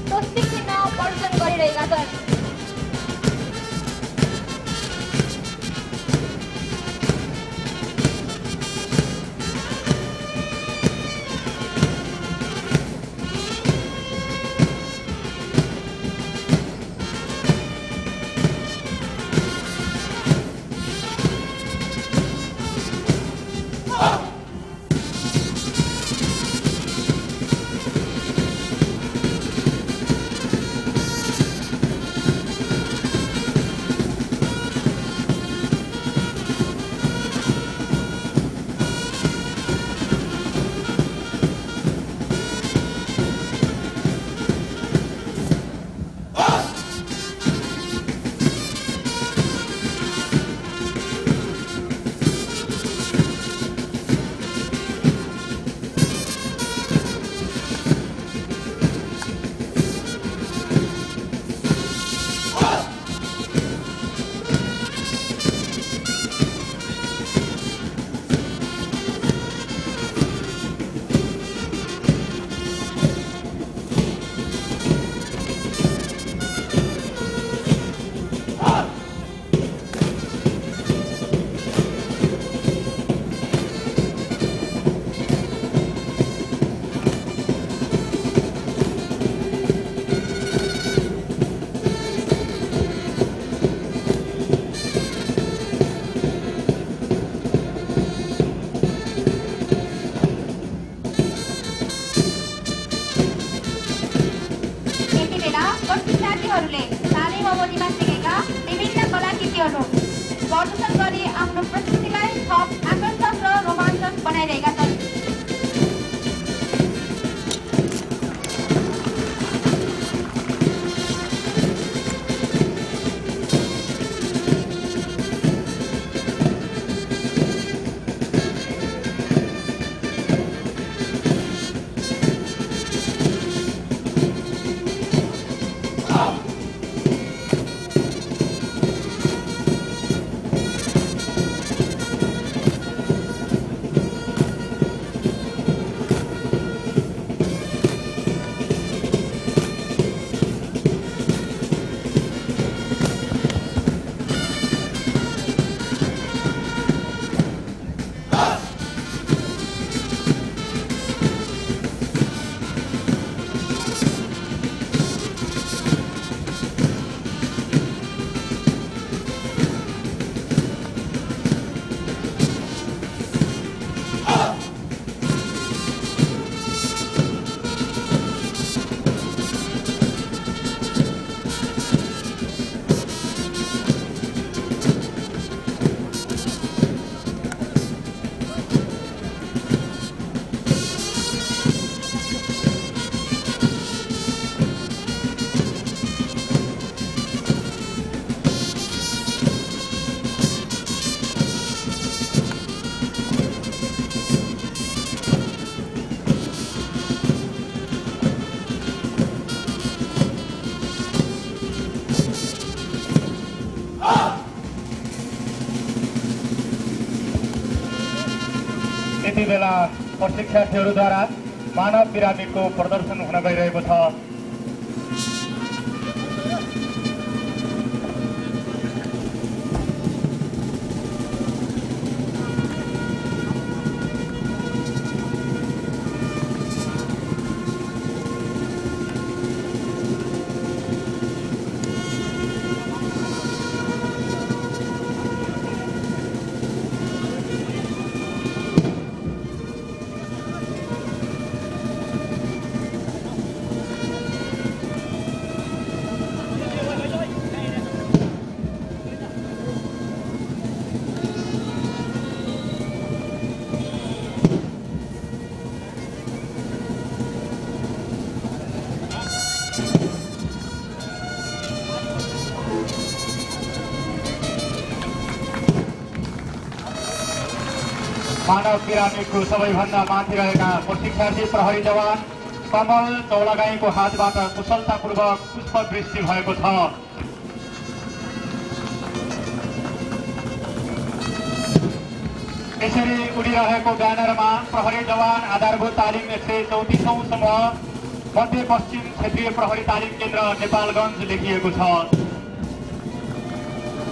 स्वस्तिक चिन्ह प्रदर्शन गरिरहेका छन्। प्रदर्शन गरी आफ्नो प्रस्तुतिलाई थप आकर्षक र रोमाञ्चक बनाइरहेका छन्। यति बेला प्रशिक्षार्थीहरूद्वारा मानव पिरामिडको प्रदर्शन हुन गइरहेको छ। मानव पिरामिडको सबैभन्दा माथि रहेका प्रशिक्षार्थी प्रहरी जवान कमल चौलागाईको हातबाट कुशलतापूर्वक पुष्पवृष्टि भएको छ। यसरी उडिरहेको ब्यानरमा प्रहरी जवान आधारभूत तालिम 134औं समूह मध्यपश्चिम क्षेत्रीय प्रहरी तालिम केन्द्र नेपालगञ्ज लेखिएको छ।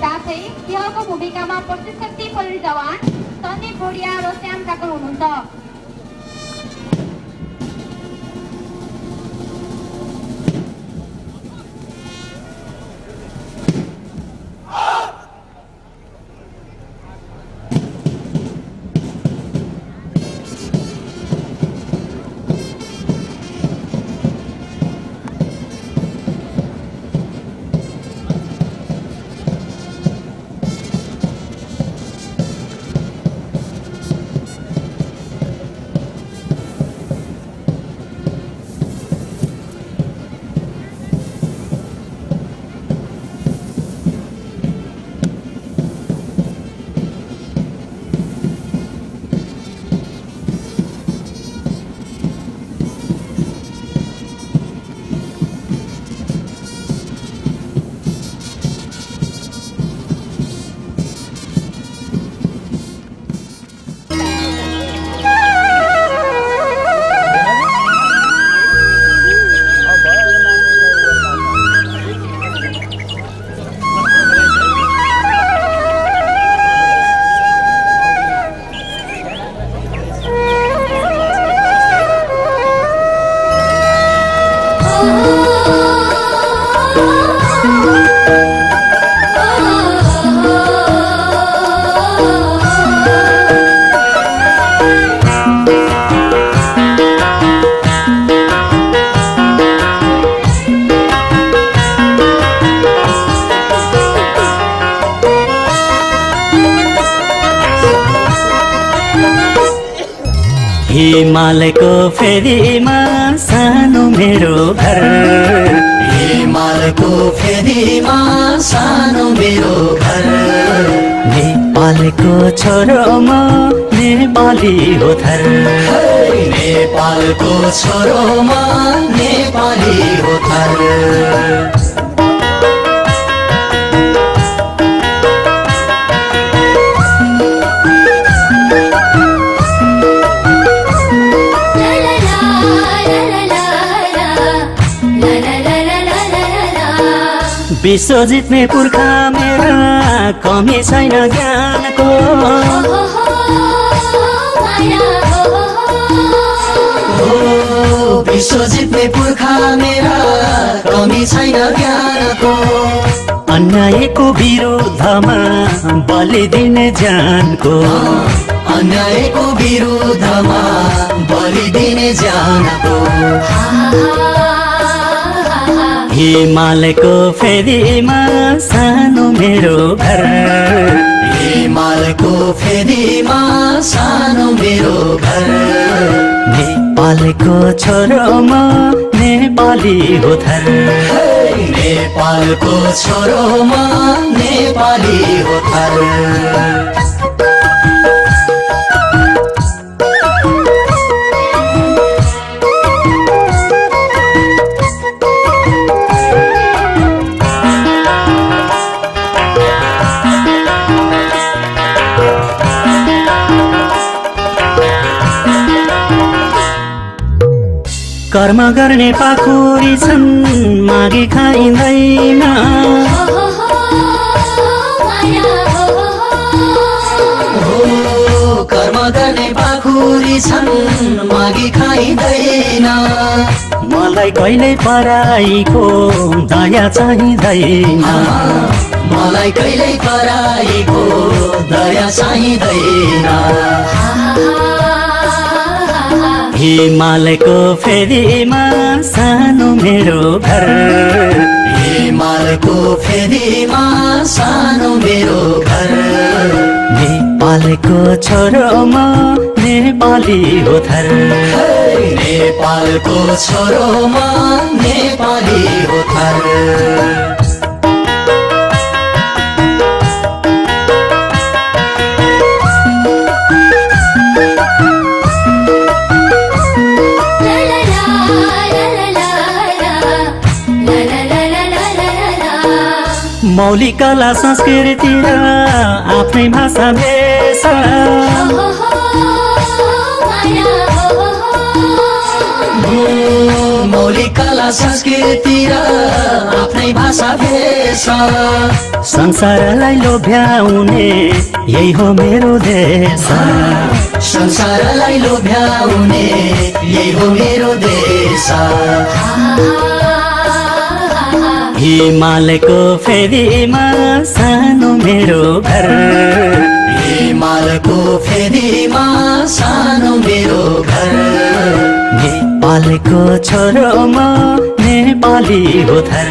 साथै यहाँको भूमिकामा प्रशिक्षार्थी प्रहरी जवान सन्दीप भोडिया र श्याम काका हुनुहुन्छ। हिमालयको फेदीमा सानो मेरो घर, हिमालयको फेदीमा सानो मेरो घर। नेपालको छोरो म नेपाली हो थर, नेपालको छोरो म नेपाली हो थर। विश्व जित्ने पुर्खा मेरा कमी छैन ज्ञानको, विश्व जित्ने पुर्खा मेरा कमी छैन ज्ञानको। अन्यायको विरुद्धमा बलि दिने ज्यानको, अन्यायको विरुद्धमा बलि दिने ज्यानको। हिमालयको फेदीमा सानो मेरो घर, हिमालयको फेदीमा सानो मेरो घर। नेपालको छोरो म नेपाली हो थर, नेपालको छोरो म नेपाली हो थर। कर्म गर्ने पाखुरी छन् मागी खाइँदैन कर्म गर्ने पाखुरी छन् मागी खाइँदैन मलाई कहिल्यै पराईको दया चाहिँदैन मलाई कहिल्यै पराईको दया चाहिँदैन हिमालयको फेदीमा सानो मेरो घर हिमालयको फेदीमा सानो मेरो घर नेपालको छोरो म नेपाली हो थर नेपालको छोरो म नेपाली हो थर मौलिक कला संस्कृति र आफ्नै भाषा भेष मौलिक कला संस्कृति र आफ्नै भाषा भेष संसारलाई लोभ्याउने यही हो मेरो देश संसारलाई लोभ्याउने यही हो मेरो देश हिमालयको फेदीमा सानो मेरो घर हिमालयको फेदीमा सानो मेरो घर नेपालको छोरो म नेपाली हो थर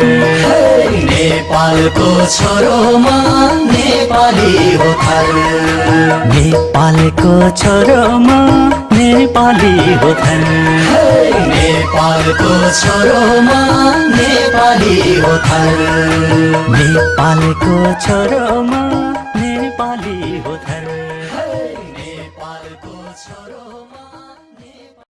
नेपालको छोरो म नेपाली हो थर नेपालको छोरो म नेपाली हो थर नेपालको छोरो म नेपाली हो थर नेपालको छोरो म